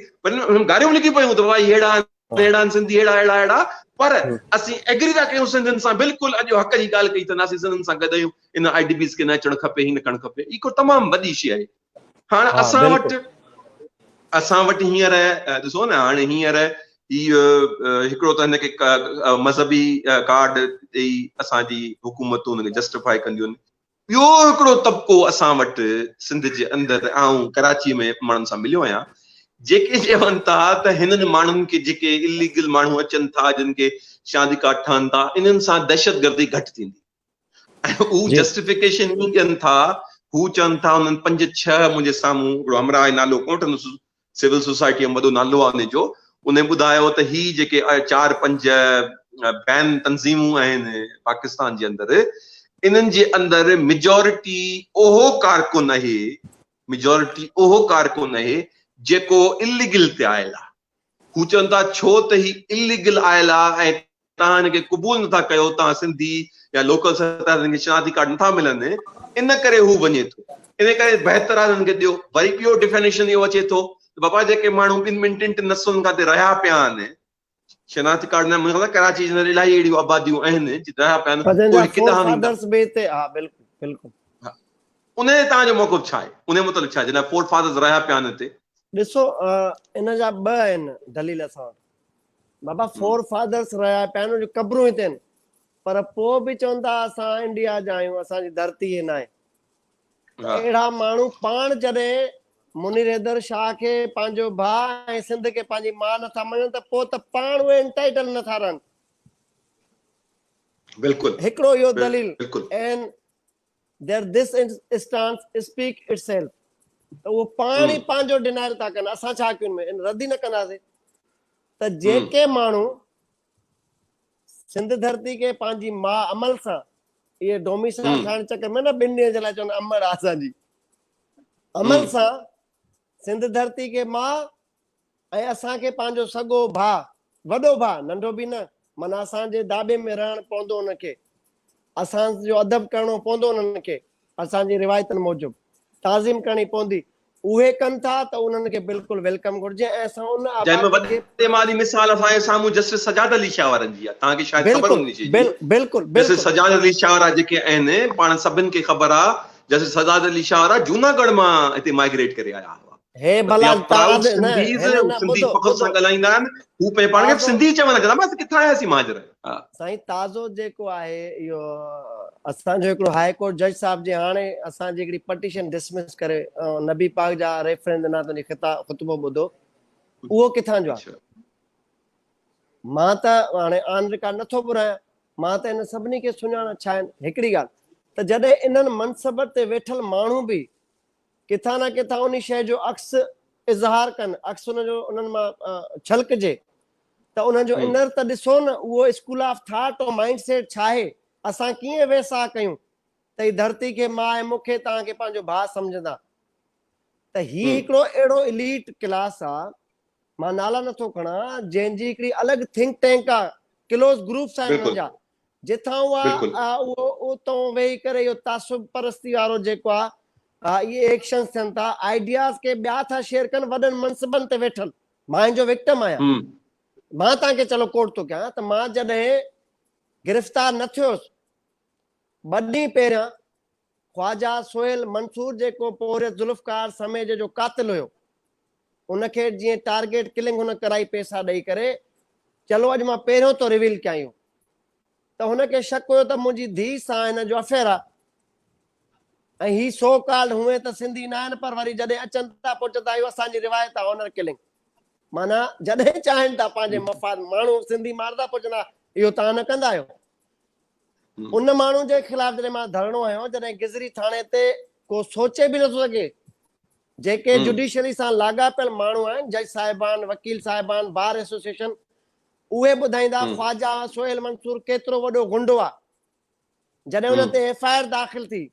गारियूं लिखी पियूं त भाई अहिड़ा सिंधी अहिड़ा पर असीं एग्री था कयूं सिंधियुनि सां बिल्कुलु अॼु हक़ जी ॻाल्हि कई त असीं सिंधियुनि सां गॾु आहियूं इन IDPs खे न अचणु खपे ही न करणु खपे हिकु तमामु वॾी शइ आहे हाणे असां वटि हींअर ॾिसो न हाणे हींअर इहो हिकिड़ो त हिनखे मज़हबी कार्ड ॾेई असांजी हुकूमतूं हुनखे जस्टिफाई कंदियूं आहिनि ॿियो हिकिड़ो तबिको असां वटि सिंध जे अंदरि ऐं कराची में माण्हुनि सां मिलियो आहियां जेके चवनि था त हिननि माण्हुनि खे जेके इलीगल माण्हू अचनि था जिन खे शादी कार्ड ठहनि था इन्हनि सां दहशतगर्दी घटि थींदी ऐं उहो जी जस्टिफिकेशन ईअं ॾियनि था हू चवनि था उन्हनि 5-6 मुंहिंजे साम्हूं हिकिड़ो हमरा नालो कोन वठंदुसि सिविल सोसाइटी में वॾो नालो आहे उनजो उन ॿुधायो त ही जेके 4-5 बैन तंज़ीमूं आहिनि पाकिस्तान जे अंदरि इन्हनि जे अंदरि मेजॉरिटी उहो कारकुन आहे मेजॉरिटी उहो कारकुन आहे जेको इलीगल ते आयल आहे हू चवनि था छो त ही इलीगल आयल आहे ऐं तव्हां हिनखे क़बूल नथा कयो तव्हां सिंधी या लोकल सरकार खे शनाख्ती कार्ड नथा मिलनि इन करे हू वञे थो इन करे बहितर आहे हुननि खे ॾियो वरी ॿियो डिफिनेशन इहो अचे थो बाबा जेके माण्हू 2 नसुनि खां रहिया पिया आहिनि शनाख्ती कार्ड न मूंखे कराची जे अंदरि इलाही अहिड़ियूं आबादियूं आहिनि जिते रहिया पिया आहिनि पंहिंजा उहे फोर किथां ईंदा फादर्स बि हिते हा बिल्कुलु बिल्कुलु उन ते तव्हांजो मौक़िफ़ छा आहे उन मतिलबु छा आहे जॾहिं फोर फादर्स रहिया पिया आहिनि हिते ॾिसो इन जा ॿ आहिनि दलील असां वटि बाबा फोर फादर्स रहिया पिया आहिनि जो क़बरूं हिते आहिनि पर पोइ बि चवनि था असां इंडिया जा आहियूं असांजी धरती हे न आहे अहिड़ा माण्हू पाण जॾहिं मुनीर हैदर शाह खे पंहिंजो भाउ ऐं सिंध खे पंहिंजी माउ नथा मञनि त पोइ त पाण उहे एंटाइटल नथा रहनि बिल्कुलु हिकिड़ो इहो दलील बिल्कुलु and their this stance speak itself त उहो पाण ई पंहिंजो डिनाइल था कनि असां छा कयूं में रद्दी न कंदासीं त जेके माण्हू सिंध धरती खे पंहिंजी माउ अमल सां इहे डोमिसाइल ठाहिण चकर में न 2 ॾींहं जे लाइ चवंदा अमर आहे असांजी अमल सां सिंध धरती खे माउ ऐं असांखे पंहिंजो सॻो भाउ वॾो भाउ नंढो बि न माना असांजे दाॿे में रहणु पवंदो हुनखे असांजो अदब करणो पवंदो उन्हनि खे असांजी रिवायतनि मूजिबि ताज़ीम करणी पवंदी उहे कनि था त उन्हनि खे बिल्कुलु वेलकम घुरिजे ऐं असां उन आबादी खे मिसाल असांजे साम्हूं जस्टिस सजाद अली शाह वारनि जी आहे तव्हांखे शायदि ख़बर हूंदी शइ जी बिल्कुलु जस्टिस सजाद अली शाह वारा जेके आहिनि पाण सभिनि खे ख़बर आहे जस्टिस सजाद अली शाह वारा जूनागढ़ मां हिते माइग्रेट करे आया हुआ हे भला सिंधी फ़ख्र सां ॻाल्हाईंदा आहिनि हू पंहिंजे पाण खे सिंधी चवनि था बसि किथां आयासीं महाजर साईं ताज़ो जेको आहे इहो असांजो हिकिड़ो हाई कोर्ट जज साहिब जे हाणे असांजी हिकिड़ी पटिशन डिसमिस करे नबी पाक जा रेफरेंस ॾिना तुंहिंजी ख़ुतबो ॿुधो उहो किथां जो आहे मां त हाणे ऑन रिकॉर्ड नथो ॿुधायां मां त इन सभिनी खे सुञाणा छा आहिनि हिकिड़ी ॻाल्हि त जॾहिं इन्हनि मनसब ते वेठल माण्हू बि किथां न किथां उन शइ जो अक्स इज़हार कनि अक्स उनजो उन्हनि मां छलकजे त उन्हनि जो इनर त ॾिसो न उहो स्कूल ऑफ थॉट और माइंड सेट छा आहे असां कीअं वेसा कयूं त ही धरती खे मां ऐं मूंखे तव्हांखे पंहिंजो भाउ सम्झंदा त ही हिकिड़ो अहिड़ो इलीट क्लास आहे मां नाला नथो खणा जंहिंजी हिकिड़ी अलॻि थिंक टैंक आहे क्लोज ग्रुप्स आहिनि हुननि जा जिथां उहा उतां वेही करे इहो तासुब परस्ती वारो जेको आहे इहे एक्शन्स थियनि था आइडियाज़ खे ॿिया था शेयर कनि वॾनि मनसबनि ते वेठल मां जो विक्टिम आहियां मां तव्हांखे चलो कोट थो कयां त मां जॾहिं गिरफ़्तार न थियोसि 2 ॾींहं पहिरियां ख्वाजा सोहेल मंसूर जेको पोइ ज़ुल्फ़कार समय जो कातिल हुयो उनखे जीअं टारगेट किलिंग हुन कराई पैसा ॾेई करे चलो अॼु मां पहिरियों तो रिवील कयां आहियूं त हुनखे शक हुयो त मुंहिंजी धीउ सां हिन जो अफेयर आहे ऐं ही सो कॉल्ड हुए त सिंधी न आहिनि पर वरी जॾहिं अचनि था पोइ चवंदा आहियूं असांजी रिवायत आहे ऑनर किलिंग माना जॾहिं चाहिनि था पंहिंजे मफ़ाद माण्हू सिंधी मारदा पोइ चवंदा इहो तव्हां न कंदा आहियो उन माण्हू जे ख़िलाफ़ जॾहिं मां धरणो आहियो जॾहिं गिज़री थाणे ते को सोचे बि नथो सघे जेके जुडिशरी सां लाॻापियल माण्हू आहिनि जज साहिबान वकील साहिबान बार एसोसिएशन उहे ॿुधाईंदा ख्वाजा सोहेल मंसूर केतिरो वॾो गुंडो आहे जॾहिं हुन ते एफआईआर दाख़िल थी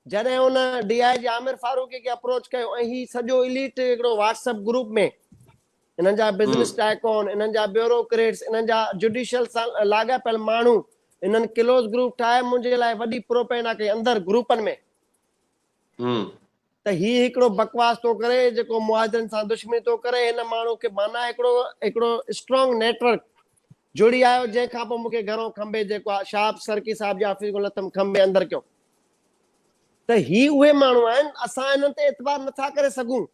जॾहिं हुन DIG आमिर फारूकी खे अप्रोच कयो ऐं ही सॼो इलीट हिकिड़ो व्हाट्सएप ग्रुप में इन्हनि जा बिज़नेस टाइकॉन इन्हनि जा ब्यूरोक्रेट्स इन्हनि जा जुडिशियल सां लाॻापियल माण्हू इन्हनि क्लोज ग्रुप ठाहे मुंहिंजे लाइ वॾी प्रोपेगेंडा कई अंदरि ग्रुपनि में त ही हिकिड़ो बकवास थो करे जेको मुहाजिरनि सां दुश्मनी थो करे हिन माण्हू खे माना हिकिड़ो स्ट्रॉन्ग नेटवर्क जुड़ी आयो जंहिंखां पोइ मूंखे घणो खंबे जेको आहे शाह सरकी साहिब जे ऑफिस ॻोल्हा त खंबे अंदरि कयो त ही उहे माण्हू आहिनि असां हिननि ते एतबार नथा करे सघूं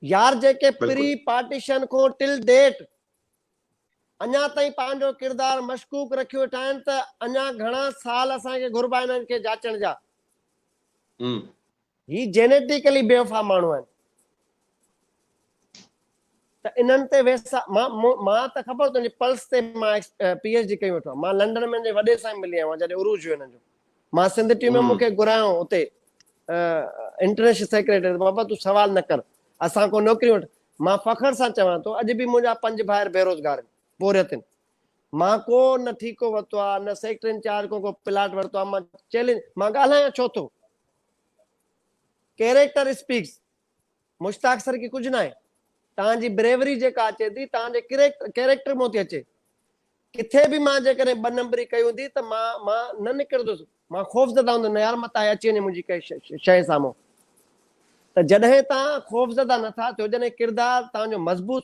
यार जेके प्री पार्टीशन खां टिल डेट अञा ताईं पंहिंजो किरदारु मशकूक रखियो वेठा आहिनि त अञा घणा साल असांखे घुर्बा हिननि खे जाचण जा ही जेनेटिकली बेवफ़ा माण्हू आहिनि त इन्हनि ते वेसा मां त ख़बर तुंहिंजी पल्स ते मां PhD कई वेठो आहे। मां लंडन में वॾे सां मिली आहियां जॾहिं उरूज हुयो हिननि जो। मां सिंध टीम में मूंखे घुरायो उते इंटरनेशनल सेक्रेटरी, बाबा तूं सवाल न कर, असां को नौकिरी वठ। मां फ़ख्र सां चवां थो अॼु बि मुंहिंजा 5 भाइर बेरोज़गार आहिनि, बोरियत आहिनि। मां को न ठीको वरितो आहे, न सेक्टर इंचार्ज को प्लाट वरितो आहे। मां चैलेंज, मां ॻाल्हायां छो थो, कैरेक्टर स्पीक्स। मुश्ताक सर की कुझु न आहे, तव्हांजी ब्रेवरी जेका अचे थी तव्हांजे कैरेक्टर मां थी अचे। किथे बि मां जेकॾहिं 2 नंबरी कई हूंदी त मां न निकिरंदुसि, मां ख़ौफ़ज़दा हूंदुसि, न यार मथां अची वञे मुंहिंजी काई शइ साम्हूं। त जॾहिं तव्हां ख़ौफ़ज़दा नथा थियो, जॾहिं किरदारु तव्हांजो मज़बूत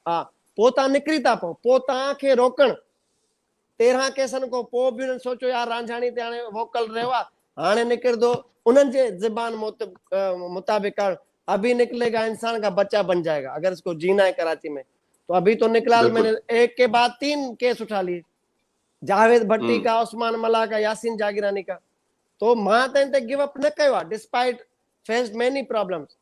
हा, पोइ तव्हां निकिरी था पोइ तव्हांखे रोकणु 13 केसनि खां पोइ बि उन्हनि सोचियो यार रांझाणी ते हाणे वोकल रहियो आहे, हाणे निकिरंदो उन्हनि जे ज़बान मुताबिक़ अभी निकलेगा इंसान का बच्चा बन जाएगा अगर इसको जीना है कराची में। तो अभी तो निकला, मैंने एक के बाद 3 केस उठा लिए, जावेद भट्टी का, उस्मान मला का, यासीन जागीरानी का। तो मां त इनते गिव अप न कयो आहे, डिस्पाइट फेस्ड मेनी प्रॉब्लम्स।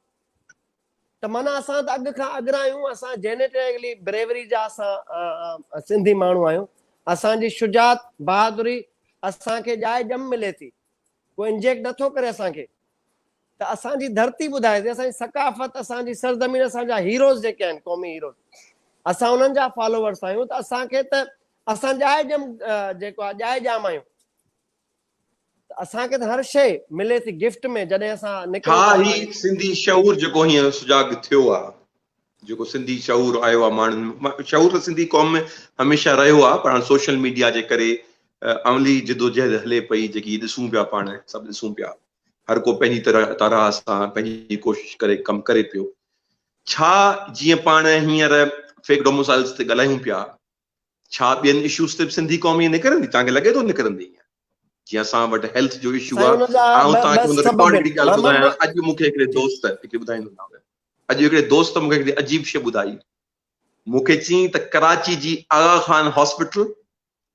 त माना असां त अॻु खां अॻिरां आहियूं, असां जेनेटिकली ब्रेवरी जा असां सिंधी माण्हू आहियूं। असांजी शुजात बहादुरी असांखे ॼाए ॼम मिले थी, कोई इंजेक्ट नथो करे असांखे। त असांजी धरती ॿुधाए थी, असांजी सकाफ़त, असांजी सरज़मीन, असांजा हीरोज़ जेके आहिनि क़ौमी हीरोज़, असां उन्हनि जा फॉलोवर्स आहियूं। त असांखे त असां ॼाए ॼम जेको आहे ॼाए ॼाम आहियूं। त असांखे त हर शइ मिले थी गिफ्ट में जॾहिं असां निकिरूं था। ही सिंधी शऊर जेको हीअं सुजाॻ थियो आहे, जेको सिंधी शऊर आयो आहे माण्हुनि, शऊर त सिंधी क़ौम में हमेशह रहियो आहे, पर हाणे सोशल मीडिया जे करे अमली जिदोजहद हले पई, जेकी ॾिसूं पिया, पाण सभु ॾिसूं पिया, हर को पंहिंजी तरह सां पंहिंजी कोशिशि करे कमु करे पियो। छा जीअं पाण हींअर फेक डोमिसाइल्स ते ॻाल्हायूं पिया, छा ॿियनि इश्यूज़ ते बि सिंधी क़ौम ईअं निकिरंदी? तव्हांखे लॻे थो निकिरंदी? जीअं असां वटि हेल्थ जो इशू आहे, आउं तव्हांखे हुन रिकॉर्ड हिकिड़ी ॻाल्हि ॿुधायां। अॼु मूंखे हिकिड़े दोस्त ॿुधाईंदो, अॼु हिकिड़े दोस्त मूंखे हिकिड़ी अजीब शइ ॿुधाई। मूंखे चई त कराची जी आगा खान हॉस्पिटल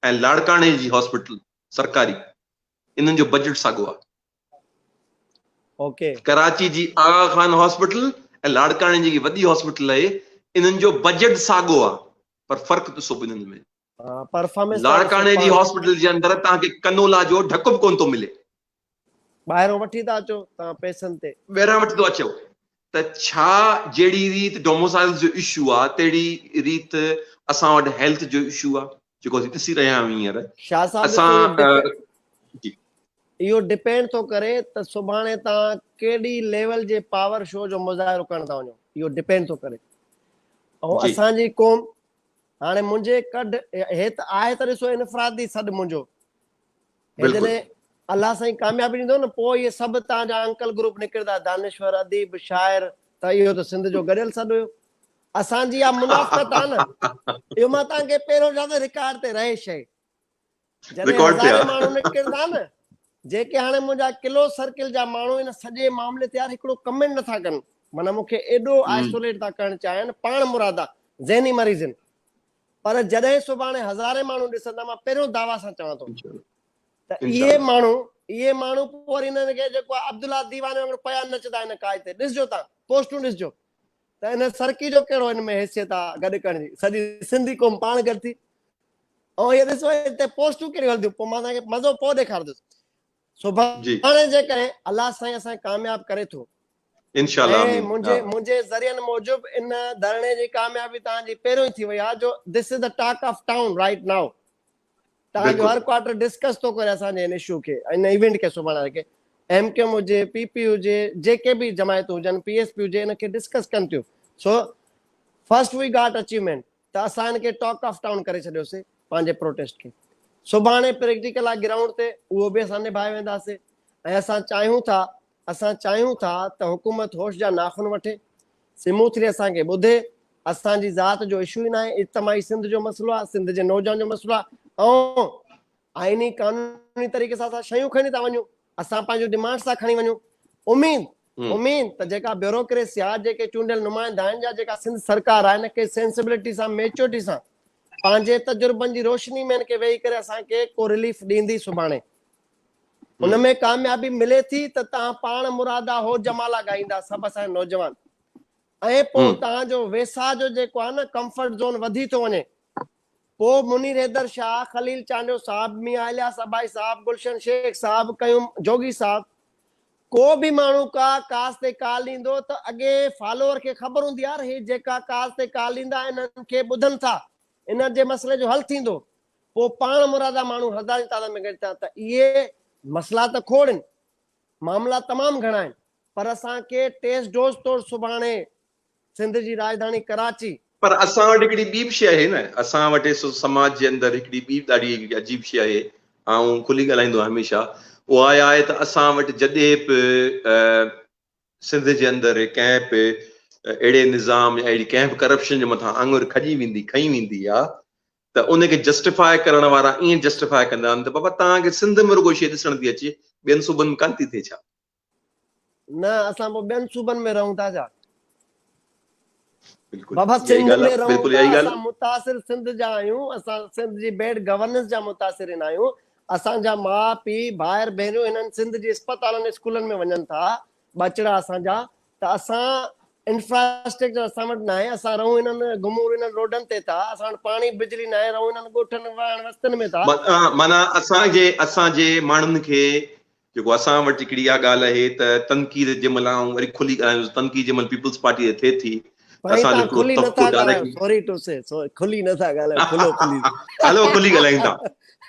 ऐं लाड़काणे जी हॉस्पिटल सरकारी, इन्हनि जो बजट साॻियो आहे। ओके, कराची जी आगा खान हॉस्पिटल ऐं लाड़काणे जी वॾी हॉस्पिटल आहे, इन्हनि जो बजट साॻियो आहे, पर फ़र्क़ु ॾिसो ॿिन्हिनि में। परफॉर्मेंस लाड़काणे जी हॉस्पिटल जे अंदरि तव्हांखे कनोला जो ढकु बि कोन थो मिले, ॿाहिरों वठी था अचो तव्हां पैसनि ते, ॿाहिरां वठी थो अचो। त छा जहिड़ी रीति डोमिसाइल जो इशू आहे, तहिड़ी रीति असां वटि हेल्थ जो इशू आहे जेको असीं ॾिसी रहिया आहियूं हींअर। शाह साहब असां इहो डिपेंड थो करे त सुभाणे तव्हां केॾी लेवल जे पावर शो जो मुज़ाहिरो करण था वञो, इहो डिपेंड थो करे। ऐं असांजी क़ौम हाणे मुंहिंजे कढ हे त आहे त ॾिसो इनफरादी सॾु मुंहिंजो, जॾहिं अलाह साईं कामयाबी ॾींदो न, पोइ इहे सभु तव्हांजा अंकल ग्रुप निकिरंदा, दानिश्वर, अदीब, शाइर, त इहो त सिंध जो गॾियल सॾु हुयो। असांजी इहा मुनाफ़त आहे न, इहो मां तव्हांखे पहिरियों चवां थो, रिकॉर्ड ते रहे शइ। जॾहिं हज़ारे माण्हू निकिरंदा न, जेके हाणे मुंहिंजा किलो सर्किल जा माण्हू इन सॼे मामले ते यार हिकिड़ो कमेंट नथा कनि, माना मूंखे एॾो आइसोलेट था करणु चाहिनि, पाण मुरादा ज़हनी मरीज़ आहिनि। पर जॾहिं सुभाणे हज़ारे माण्हू ॾिसंदा, मां पहिरियों दावा सां चवां थो त इहे माण्हू पोइ वरी हिननि खे जेको आहे अब्दुल्ला दीवाने वांगुरु पिया नचंदा आहिनि काए ते, ॾिसजो तव्हां पोस्टूं ॾिसजो त हिन सरकी जो कहिड़ो हिन में हैसियत आहे गॾु करण जी, सॼी सिंधी क़ौम पाण गॾु थी। ऐं इहे ॾिसो हिते पोस्टूं कहिड़ियूं हलंदियूं, पोइ मां तव्हांखे मज़ो पोइ ॾेखारींदुसि। सुभाणे जेकॾहिं अलाह साईं असांखे कामयाब करे थो, ऐं मुंहिंजे ज़रियनि मूजिब इन धरणे जी कामयाबी तव्हांजी पहिरियों ई थी वई आहे, जो this is the talk of town right now. तव्हांजो हर क्वार्टर डिस्कस थो करे असांजे इन इशू खे, इन इवेंट खे। सुभाणे खे MQM हुजे, PP हुजे, जेके बि जमायतूं हुजनि, PSP हुजे, इनखे डिस्कस कनि थियूं। So first we got achievement, त असां हिनखे टॉक ऑफ टाउन करे छॾियोसीं पंहिंजे प्रोटेस्ट खे। सुभाणे प्रैक्टिकल आहे ग्राउंड ते, उहो बि असां निभाए वेंदासीं। ऐं असां चाहियूं था त हुकूमत होश जा नाखून वठे, स्मूथली असांखे ॿुधे। असांजी ज़ात जो इशू ई न आहे, इज्तमाही सिंध जो मसइलो आहे, सिंध जे नौजवान जो मसइलो आहे। ऐं आइनी कानूनी तरीक़े सां असां शयूं खणी था वञूं, असां पंहिंजो डिमांड्स था खणी वञूं। उमीद त जेका ब्यूरोक्रेसी आहे, जेके चूंडियल नुमाइंदा आहिनि, या जेका सिंध सरकार आहे, हिनखे सेंसिबिलिटी सां, मेच्योरिटी सां, पंहिंजे तजुर्बनि जी रोशनी में हिनखे वेही करे असांखे को रिलीफ ॾींदी। सुभाणे उन में कामयाबी मिले थी त तव्हां पाण मुरादा हो जमाला ॻाईंदा, सभु असांजा नौजवान। ऐं पोइ तव्हांजो वेसा जो जेको आहे न कंफर्ट ज़ोन वधी थो वञे, पोइ मुनीर हैदर शाह, खलील चांडियो साहब, मियां इलियास अबाई साहब, गुलशन शेख साहब, कयूम जोगी साहब, को बि माण्हू कास ते कॉल ईंदो त अॻे फॉलोअर खे ख़बर हूंदी यार ही जेका कास ते कॉल ईंदा इन्हनि खे ॿुधनि था, इन जे मसइले जो हल थींदो, पोइ पाण मुरादा माण्हू हज़ार तादाद में गॾु था। त इहे मसइला त खोड़ आहिनि, मामला तमामु घणा आहिनि, पर असांखे टेस्ट डोज तौरु सुभाणे सिंध जी राजधानी कराची, पर असां वटि हिकिड़ी ॿी बि शइ आहे न, असां वटि समाज जे अंदरि हिकिड़ी ॿी ॾाढी अजीब शइ आहे, ऐं खुली ॻाल्हाईंदो आहियां हमेशह, उहा आहे त असां वटि जॾहिं बि सिंध जे अंदरि कंहिं बि अहिड़े निज़ाम या अहिड़ी कंहिं बि करप्शन जे मथां आङुर खॼी वेंदी, खई वेंदी आहे, त उनखे जस्टिफाई करण वारा ईअं जस्टिफाई कंदा आहिनि त बाबा तव्हांखे सिंध में रुॻो शइ ॾिसण थी अचे, ॿियनि सूबनि में कान थी थिए छा? न असां पोइ ॿियनि सूबनि में रहूं था छा? बिल्कुलु बाबा इहा ई सिंध ॻाल्हि में आहे, रहूं बिल्कुलु था, इहा ई ॻाल्हि असां मुतासिर सिंध जा आहियूं, असां सिंध जी बैड गवर्नेंस जा मुतासिर आहियूं, असांजा माउ पीउ भाइर भेनरूं हिननि सिंध जी अस्पतालनि स्कूलनि में वञनि था, बचड़ा असांजा, त असां इंफ्रास्ट्रक्चर असां वटि न आहे, असां रहूं हिननि घुमूं हिननि रोडनि ते था, असां वटि पाणी बिजली न आहे, रहूं हिननि ॻोठनि वस्तनि में था। माना असांजे माण्हुनि खे जेको असां वटि हिकिड़ी इहा ॻाल्हि आहे त तनक़ीद जंहिं महिल ऐं वरी खुली ॻाल्हायूं, तनक़ीद जंहिं महिल पीपल्स पार्टी थिए थी, भाई असांजो तव्हां हिकिड़ो खुली नथा तब्क़ो ॻाल्हायो, डायरेक्टली सॉरी टू से, खुली नथा ॻाल्हायो, खुलो प्लीज़। हलो खुली ॻाल्हायूं था,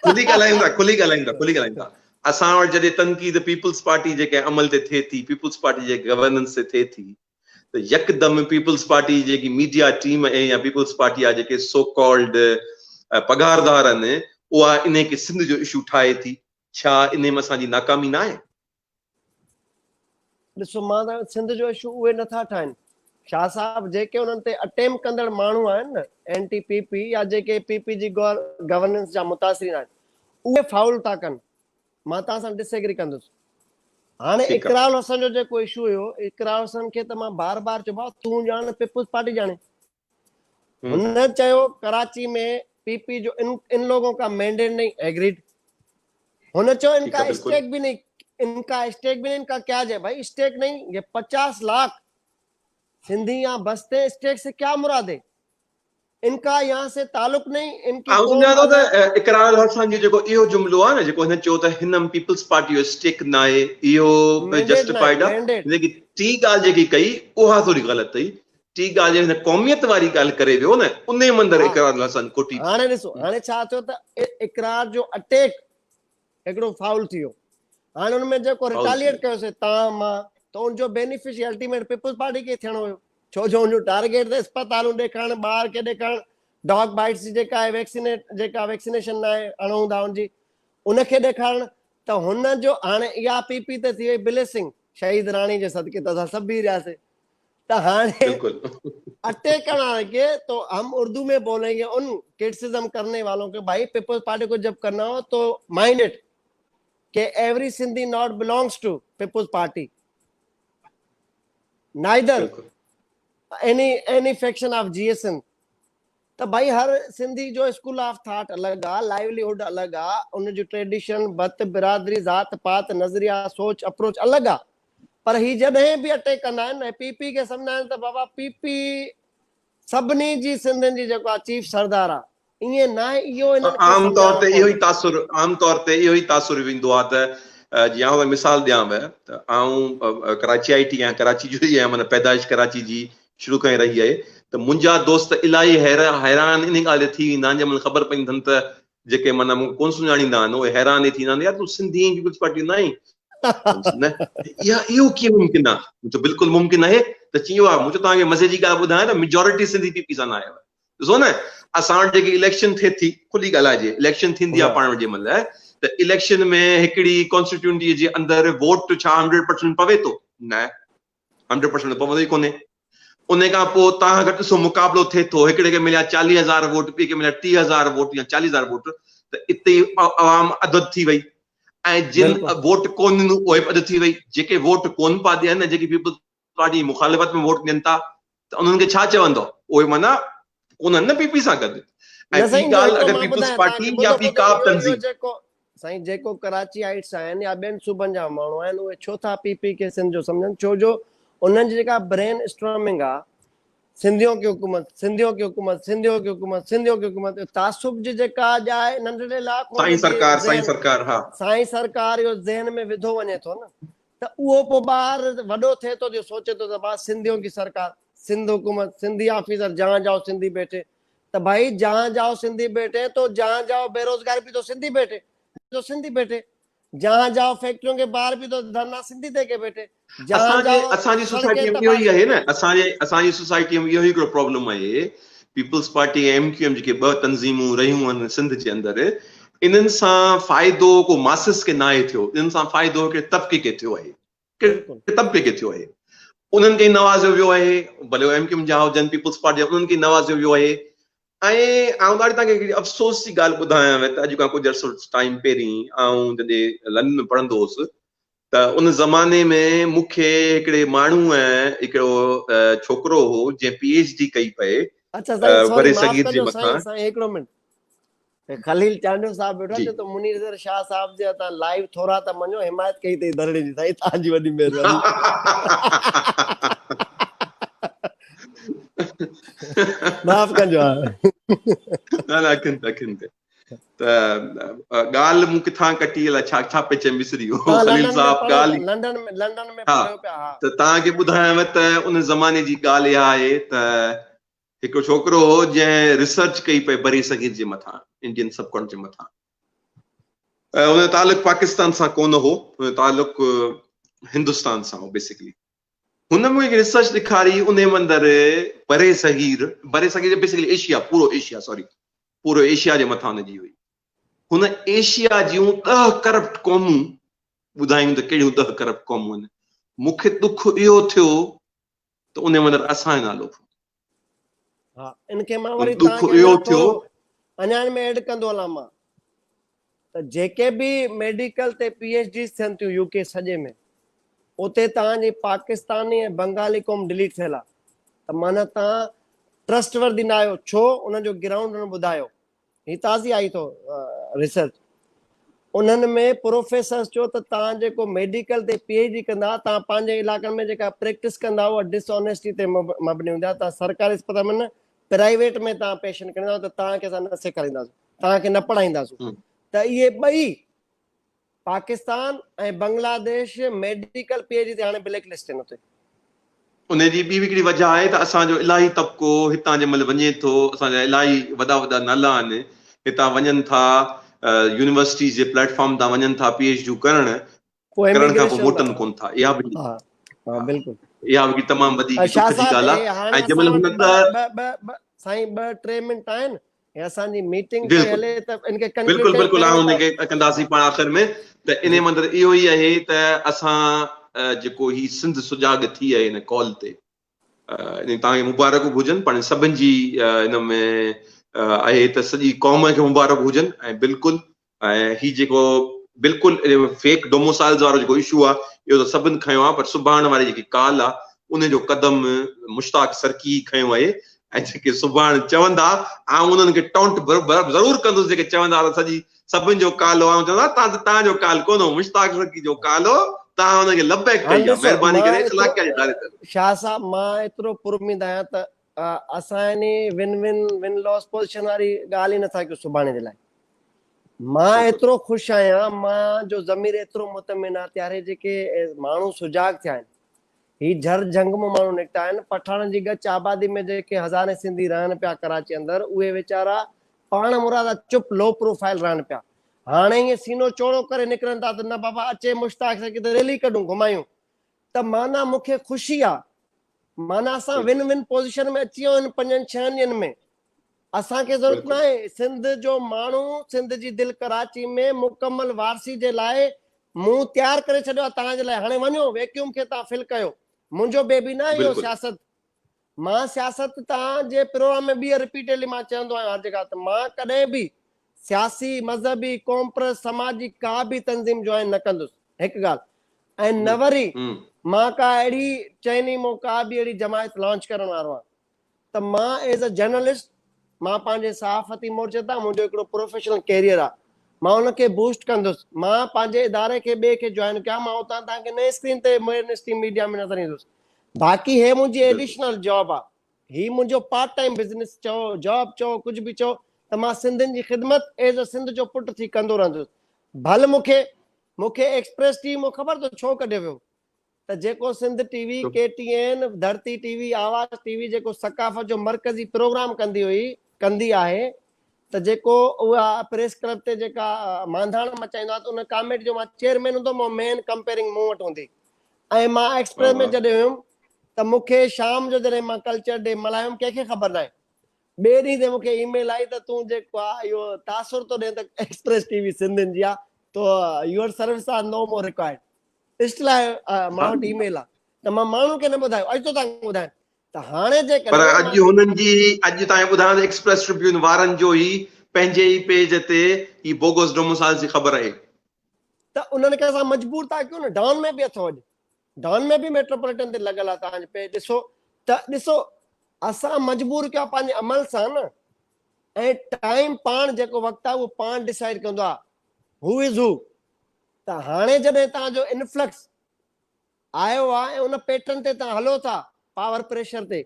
खुली ॻाल्हायूं था। असां वटि जॾहिं तनक़ीद पीपल्स पार्टी जेके अमल ते थिए थी, पीपल्स पार्टी जे गवर्नेंस ते थिए थी, त यकदमि पीपल्स पार्टी जेकी मीडिया टीम ऐं या पीपल्स पार्टी जा जेके सो कॉल्ड पघारदार आहिनि, उहा इन खे सिंध जो इशू ठाहे थी। छा इन में असांजी नाकामी न आहे? ॾिसो मां त सिंध जो इशू उहे नथा ठाहिनि, शाह साहब जेके उन्हनि ते अटेम्प कंदड़ माण्हू आहिनि न, एंटी पीपी या जेके पीपी जी गवर्नेंस जा मुतासिरीन आहिनि, उहे फाउल था कनि, मां तव्हां सां डिसएग्री कंदुसि। हाणे इकरार हसन जो जेको इशू हुयो, इकरार हसन खे त मां बार बार चयो तूं ॼाण, पीपल्स पार्टी ॼाणे, हुन चयो कराची में पीपी जो इन लोगों का मैंडेट नहीं एग्रीड, हुन चयो इनका स्टेक भी नहीं, इनका क्या है भाई, स्टेक नहीं, ये 50 लाख सिंधी यहाँ बसते हैं, स्टेक से क्या मुराद है, इनका यहाँ से ताल्लुक नहीं, इनकी इकरार हसन जो इहो जुमलो आहे न, जेको हिन चयो त हिन पीपल्स पार्टी जो स्टेक न आहे, इहो जस्टिफाइड आहे, लेकिन टी ॻाल्हि जेकी कई उहा थोरी ग़लति अथई। टी ॻाल्हि हिन क़ौमियत वारी ॻाल्हि करे वियो न, उन मंदर इकरार हसन कोटी। हाणे ॾिसो, हाणे छा थियो त इकरार जो अटैक हिकिड़ो फाउल थियो, हाणे हुन में जेको रिटालिएट कयोसीं तव्हां मां, त उनजो बेनिफिशियल अल्टीमेट पीपल्स पार्टी खे थियणो हुयो, छो जो उनजो टारगेट त अस्पतालूं ॾेखारण, ॿार खे ॾेखारण, डॉग बाइट्स जी जेका आहे वैक्सीनेशन न आहे अणूं था उनजी, उनखे ॾेखारण, त हुन जो हाणे इहा पीपी त थी वई ब्लेसिंग शहीद राणी जे सदके, त असां सभु बीह रहियासीं, त हाणे अटैक करने के तो हम उर्दू में बोलेंगे उन क्रिटिसिज्म करने वालों के, भाई पीपल्स पार्टी को जब करना हो तो माइंड इट कि every Sindhi not belongs to Peoples Party, neither any faction of GSN, तो भाई हर सिंधी जो स्कूल ऑफ थॉट अलग आ, लाइवलीहुड अलग आ, उन जो ट्रेडिशन, बत, बिरादरी, जात पात, नजरिया, सोच, अप्रोच अलग आ, पर ही जॾहिं बि अटैक कंदा आहिनि पीपी खे सम्झंदा आहिनि त बाबा पीपी सभिनी जी सिंधियुनि जी जेको आहे चीफ सरदार आहे, ईअं न आहे, इहो हिननि खे आम तौर ते इहो ई सम्झाइणो तासुर वेंदो आहे त जीअं मिसाल ॾियांव त आऊं कराची आई टी आहियां, कराची जो ई आहियां, माना पैदाइश कराची जी शुरू खां ई रही आहे, त मुंहिंजा दोस्त इलाही हैरान इन ॻाल्हि थी वेंदा आहिनि जंहिं महिल ख़बर पवंदी अथनि त जेके माना मूंखे कोन सुञाणींदा आहिनि उहे हैरान ई थींदा आहिनि, यार तूं सिंधी पीपल्स पार्टी न आहीं, इहो कीअं मुमकिन आहे? बिल्कुलु मुमकिन आहे। त चयो आहे, मूं तव्हांखे मज़े जी ॻाल्हि ॿुधायां त मेजॉरिटी सिंधी पीपी सां न आयो आहे। ॾिसो न, असां वटि जेकी इलेक्शन थिए थी, खुली ॻाल्हाइजे, इलेक्शन थींदी आहे पाण वटि जंहिं महिल, त इलेक्शन में हिकिड़ी कॉन्स्टिट्यूएंसी जे अंदरि वोट छा 100% पवे थो? न, 100% पवंदो ई कोन्हे। उन खां पोइ तव्हां घटि ॾिसो मुक़ाबिलो थिए थो, हिकिड़े खे मिलिया 40,000 वोट, ॿिए खे मिलिया 30,000 वोट या 40,000 वोट, त इते आवाम अदद थी वई, ऐं जिन वोट कोन ॾिनो उहे अदद थी वई। जेके वोट कोन पिया ॾियनि, जेकी पीपल्स पार्टी मुखालिफ़त में वोट ॾियनि था, त उन्हनि खे छा चवंदो? उहे माना कोन्हनि न पीपी सां गॾु। ऐं ॿी ॻाल्हि, अगरि पीपल्स पार्टी या ॿी का बि तंज़ीम, साईं जेको कराची आइट्स आहिनि या ॿियनि सूबनि जा माण्हू आहिनि, उहे छो था पीपी खे सिंध जो सम्झनि? छो जो उन्हनि जी जेका ब्रेन स्ट्रॉमिंग आहे, सिंधियों की हुकूमत, सिंधियों की हुकूमत, सिंधियों की हुकूमत, सिंधियों की हुकूमत, तासुब जी जेका जाए नंढड़े इलाइक़ो में साईं सरकार हा साईं सरकार जो ज़हन में विधो वञे थो न, त उहो पोइ ॿार वॾो थिए थो जो सोचे थो त बस सिंधियों की सरकार, सिंध हुकूमत, सिंधी ऑफिसर जहाँ जाओ सिंधी बैठे। तो भाई जहाँ जाओ सिंधी बैठे तो जहाँ जाओ बेरोजगार भी तो सिंधी बैठे, तो सिंधी बैठे। जहाँ जाओ फैक्ट्रियों के बाहर भी तो धरना सिंधी दे के बैठे। जहाँ जाओ असांजी सड़कें सोसाइटीअ में इहो तबाह। ई आहे न, असांजी सोसाइटीअ में इहो ई हिकिड़ो प्रॉब्लम आहे। पीपल्स पार्टी ऐं MQM जेके ॿ तंज़ीमूं रहियूं आहिनि सिंध जे अंदरि, इन्हनि सां फ़ाइदो को मासिस खे नाहे थियो, इन्हनि सां फ़ाइदो हिकिड़े तबिके खे थियो आहे, बिल्कुलु तबिके खे थियो आहे। उन्हनि खे नवाज़ियो वियो आहे, भले MQM जा हुजनि पीपल्स पार्टी जा, उन्हनि खे नवाज़ियो वियो आहे। ऐं आउं ॾाढी तव्हांखे हिकिड़ी अफ़सोस जी ॻाल्हि ॿुधायांव त अॼु खां कुझु अर्सो टाइम पहिरीं आउं जॾहिं लंडन में पढ़ंदो हुउसि, त उन ज़माने में मूंखे हिकिड़े माण्हूअ हिकिड़ो छोकिरो हो जंहिं PhD कई पए अच्छा साईं सॉरी बरे माफ़ सगीर जे कजो मथां। साईं हिकिड़ो मिनट। खलील चांडियो साहब बैठा जी जो तो मुनीर शाह साहब जे तव्हां लाइव थोरा त मञो हिमायत कई अथई धरणे जी साईं, तव्हांजी वॾी महिरबानी। माफ़ कजो। न अखियुनि ते त ॻाल्हि मूं किथां कटी अलाए छा छा पिए चए विसरी वियो तव्हां खलील लंडन में साहब पढ़ो, ॻाल्हि। लंडन में हा, पढ़ियो पिया। हा त तव्हांखे ॿुधायांव त उन ज़माने जी ॻाल्हि इहा आहे त हिकिड़ो छोकिरो हो जंहिं रिसर्च कई पई बरे सगीर जे मथां, इंडियन सबकॉन्टिनेंट जे मथां। उन तालुक पाकिस्तान सां कोन हो, उन तालुक हिंदुस्तान सां हो बेसिकली। हुन में हिकु रिसर्च ॾेखारी उन मंदरु बरे सगीर बेसिकली एशिया, पूरो एशिया जे मथां हुनजी हुई। हुन एशिया जूं 10 करप्ट क़ौमूं ॿुधायूं त कहिड़ियूं 10 करप्ट क़ौमूं आहिनि। मूंखे दुख इहो थियो त उन मंदरु असांजो नालो थियो। हा इनखे मां वरी दुख तव्हांखे इहो अञा थियो। थोरो अञा में ऐड कंदो हलां मां, त जेके बि मेडिकल ते PhD थियनि थियूं UK सॼे में, उते तव्हांजी पाकिस्तानी ऐं बंगाली क़ौम डिलीट थियल आहे। त माना तव्हां ट्रस्टवर्दी न आहियो। छो? उनजो ग्राउंड हुन ॿुधायो, ही ताज़ी आई थो रिसर्च। उन्हनि में प्रोफेसर्स चयो त तव्हां जेको मेडिकल ते PhD कंदा, तव्हां पंहिंजे इलाइक़नि में जेका प्रैक्टिस कंदा उहा डिसऑनेस्टी ते मबनी हूंदा। तव्हां सरकारी अस्पताल में न, प्राइवेट में तव्हां पेशेंट कंदा त तव्हांखे असां न सेखारींदासीं, तव्हांखे न पढ़ाईंदासीं। त इहे ॿई पाकिस्तान ऐं बांग्लादेश मेडिकल PhD ते हाणे ब्लैक लिस्ट आहिनि उते। उनजी ॿी हिकिड़ी वजह आहे त असांजो इलाही तबिको हितां जे महिल वञे थो, असांजा इलाही वॾा वॾा नाला आहिनि हितां वञनि था, यूनिवर्सिटीज़ जे प्लेटफॉर्म तां वञनि था PhD करण खां पोइ मोटनि कोन था। इहा बि तमामु वॾी दुख जी ॻाल्हि आहे। ऐं जंहिं महिल हुन साईं 2-3 मिंट आहिनि, असांजी मीटिंग पई हले त इनखे कंक्लूड बिल्कुलु हुनखे कंदासीं पाण आख़िर में। त इन मंदरु इहो ई आहे त असां जेको ही सिंध सुजाॻ थी आहे हिन कॉल ते, तव्हांखे मुबारक बि हुजनि, पाण सभिनि जी हिन में आहे त सॼी क़ौम खे मुबारक हुजनि। ऐं बिल्कुलु ऐं ही जेको बिल्कुलु फेक डोमोसाइल्स वारो जेको इशू आहे इहो त सभिनि खयो आहे, पर सुभाणे वारी जेकी कॉल आहे उनजो कदम मुश्ताक सरकी खयो आहे। ऐं जेके सुभाणे चवंदा ऐं उन्हनि खे टॉन्ट ज़रूरु कंदुसि, जेके चवंदा सॼी सभिनि जो काल हो, चवंदा तव्हांजो काल कोन हो, मुश्ताक सरकी जो काल हो, तव्हां हुनखे लबैक कई आहे। महिरबानी करे इलाइक़े जी ॻाल्हि शाह साहब, मां एतिरो पुरउमीद आहियां त असां विन लॉस पोज़ीशन वारी ॻाल्हि ई नथा कयूं सुभाणे जे लाइ। मां एतिरो ख़ुशि आहियां, मां जो ज़मीर एतिरो मुतमिन आहे, त्यारे जेके माण्हू सुजाग थिया आहिनि, ही झर जंग में माण्हू निकिता आहिनि। पठाण जी गच आबादी में जेके हज़ारे सिंधी रहनि पिया कराची अंदरि, उहे वीचारा पाण मुरादा चुप लो प्रोफाइल रहनि पिया। हाणे ईअं सीनो चौड़ो करे निकिरनि था त न बाबा अचे मुश्ताक सरकी त रैली कढूं, घुमायूं। त माना मूंखे ख़ुशी आहे, माना असां विन पोज़ीशन में अची विया आहियूं 5-6 ॾींहंनि में। असांखे ज़रूरत न आहे, सिंध जो माण्हू, सिंध जी दिलि कराची में मुकमल वारसी जे लाइ मुंहुं तयारु करे छॾियो आहे तव्हांजे लाइ। हाणे वञो वैक्यूम खे तव्हां फिल कयो। मुंहिंजो बेबी न इहो सियासत, मां सियासत तव्हांजे प्रोग्राम में बि रिपीटेडली मां चवंदो आहियां हर जॻह ते, मां कॾहिं बि सियासी मज़हबी कॉम्प्रेस समाजी का बि तंज़ीम जॉइन न कंदुसि, हिकु ॻाल्हि। ऐं न वरी मां का अहिड़ी चइनी मूं का बि अहिड़ी जमायत लॉन्च करण वारो आहे त मां एज़ अ जर्नलिस्ट, मां पंहिंजे सहाफ़ती मोर्चे तां, मुंहिंजो हिकिड़ो प्रोफेशनल कैरियर आहे, मां उनखे बूस्ट कंदुसि। मां पंहिंजे इदारे खे ॿिए खे जॉइन कयां, मां उतां तव्हांखे नए स्क्रीन ते मीडिया में नज़र ईंदुसि। बाक़ी हे मुंहिंजी एडिशनल जॉब आहे, ही मुंहिंजो पार्ट टाइम बिज़नेस चओ, जॉब चओ, कुझु बि चओ, त मां सिंधियुनि जी ख़िदमत एज़ अ सिंध जो पुटु थी कंदो रहंदुसि। भले मूंखे एक्सप्रेस टीवी मां ख़बर अथव छो कढियो वियो, त जेको सिंध टीवी, KTN, धरती टीवी, आवाज़ टीवी जेको सकाफ़त जो मरकज़ी प्रोग्राम कंदी आहे, त जेको उहा प्रेस क्लब ते जेका मांधाण मचाईंदो आहे, त उन कमेटी जो मां चेयरमैन हूंदो, मां मेन कंपेयरिंग मूं वटि हूंदी। ऐं मां एक्सप्रेस में जॾहिं हुयुमि त मूंखे शाम जो जॾहिं मां कल्चर डे मल्हायुमि, कंहिंखे ख़बर न आहे, ॿिए ॾींहं ते मूंखे ईमेल आई त तूं जेको आहे इहो तासुर थो ॾिए त एक्सप्रेस टीवी सिंधियुनि जी आहे, तो your service are no more required. Still आहे मां वटि ईमेल आहे, त मां माण्हू खे न ॿुधायो, अॼु तो तव्हांखे ॿुधायां। त हाणे पर जेकॾहिं अॼु हुननि जी, अॼु तव्हांखे ॿुधायां त एक्सप्रेस ट्रिब्यून वारनि जो ई पंहिंजे ई पेज ते ही बोगस डोमिसाइल जी ख़बर आहे। त उन्हनि खे असां मजबूर था कयूं न। डॉन में बि अथव, अॼु डॉन में बि मेट्रोपॉलिटन ते लॻल आहे तव्हांजे पेज। ॾिसो असां मजबूर कयो पंहिंजे अमल सां न, ऐं टाइम पाण जेको वक़्तु आहे उहो पाण डिसाइड कंदो आहे हू इज़ हू। त हाणे जॾहिं तव्हांजो इन्फ्लक्स आयो आहे ऐं उन पैटर्न ते तव्हां हलो था, पावर प्रेशर ते,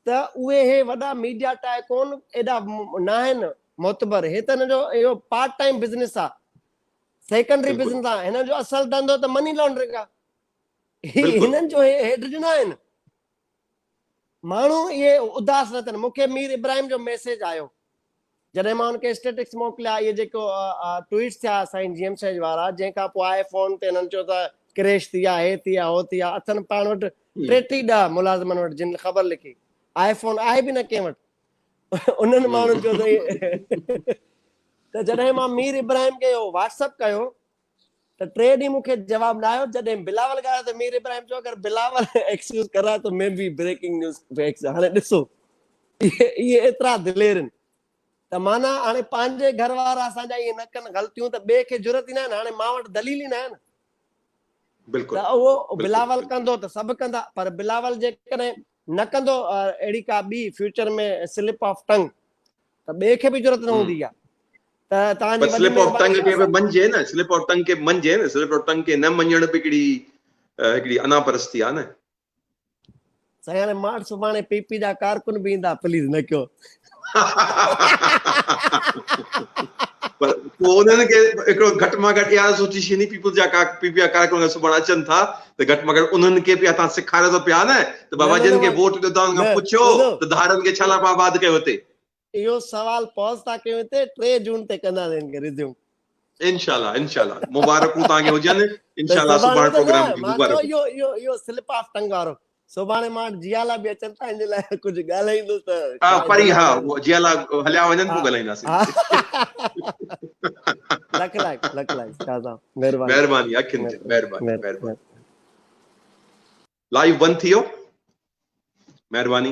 त उहे हे वॾा मीडिया टाइकोन एॾा न आहिनि मोतबर। हे त हिन जो इहो पार्ट टाइम बिज़नेस आहे, सेकेंडरी बिज़नेस आहे। हिननि जो असल धंधो त मनी लॉन्ड्रिंग आहे। हिननि जो हेड ॾिना आहिनि। माण्हू इहे उदास न थियनि। मूंखे मीर इब्राहिम जो मैसेज आयो जॾहिं मां हुनखे स्टेटस मोकिलिया, इहे जेको ट्वीट्स थिया साईं GM वारा, जंहिंखां पोइ आहे फोन ते हिननि चयो त क्रैश थी विया, हे थी विया, हो थी विया। अथनि पाण वटि 30 मुलाज़िमनि वटि जिन ख़बर लिखी, iPhone आहे बि न कंहिं वटि। उन्हनि माण्हुनि चयो त जॾहिं मां मीर इब्राहिम खे WhatsApp कयो त 3 ॾींहं मूंखे जवाबु न आयो। जॾहिं बिलावल ॻाल्हायो त मीर इब्राहिम चयो अगरि बिलावल एक्सक्यूज़ कराए तो मे बी ब्रेकिंग न्यूज़। हाणे ॾिसो इहे एतिरा दिलेर आहिनि त माना हाणे पंहिंजे घर वारा असांजा इहे न कनि ग़लतियूं, त ॿिए खे ज़रूरत ई न आहे। हाणे मां वटि दलील ई न आहे न। त उहो बिलावल कंदो त सभु कंदा, पर बिलावल जेकॾहिं न कंदो अहिड़ी का ॿी फ्यूचर में स्लिप ऑफ टंग, त ॿिए खे बि ज़रूरत न हूंदी आहे। त तव्हांजी वॾी स्लिप ऑफ टंग खे बि महिरबानी। मञिजे न, स्लिप ऑफ टंग खे मञिजे न। स्लिप ऑफ टंग खे न मञण बि हिकिड़ी अनापरस्ती आहे न। साईं हाणे मां सुभाणे PP जा कारकुन बि ईंदा, प्लीज़ न कयो। पर पोइ उन्हनि खे हिकिड़ो घटि में घटि इहा सोची छॾी, PP जा कारकुन सुभाणे अचनि था त घटि में घटि उन्हनि खे बि तव्हां सेखारियो त पिया न त बाबा जिन खे वोट ॾिनो खां पुछो त धारनि खे छा लाइ आबाद कयो हिते। इहो सवाल पॉज़ था कयूं हिते, 3 जून ते कंदासीं रिज़्यूम। इंशाल्लाह इंशाल्लाह मुबारकूं तव्हांखे हुजनि। इंशाल्लाह सुभाणे प्रोग्राम जी मुबारक। इहो स्लिप ऑफ टंग वारो सुभाणे मां जियाला बि अचनि था, इन लाइ कुझु ॻाल्हाईंदुसि त परी हा जियाला हलिया वञनि पोइ ॻाल्हाईंदासीं। लख लाख शाह साहब, महिरबानी अखियुनि ते, महिरबानी। लाइव बंदि थी वियो, महिरबानी।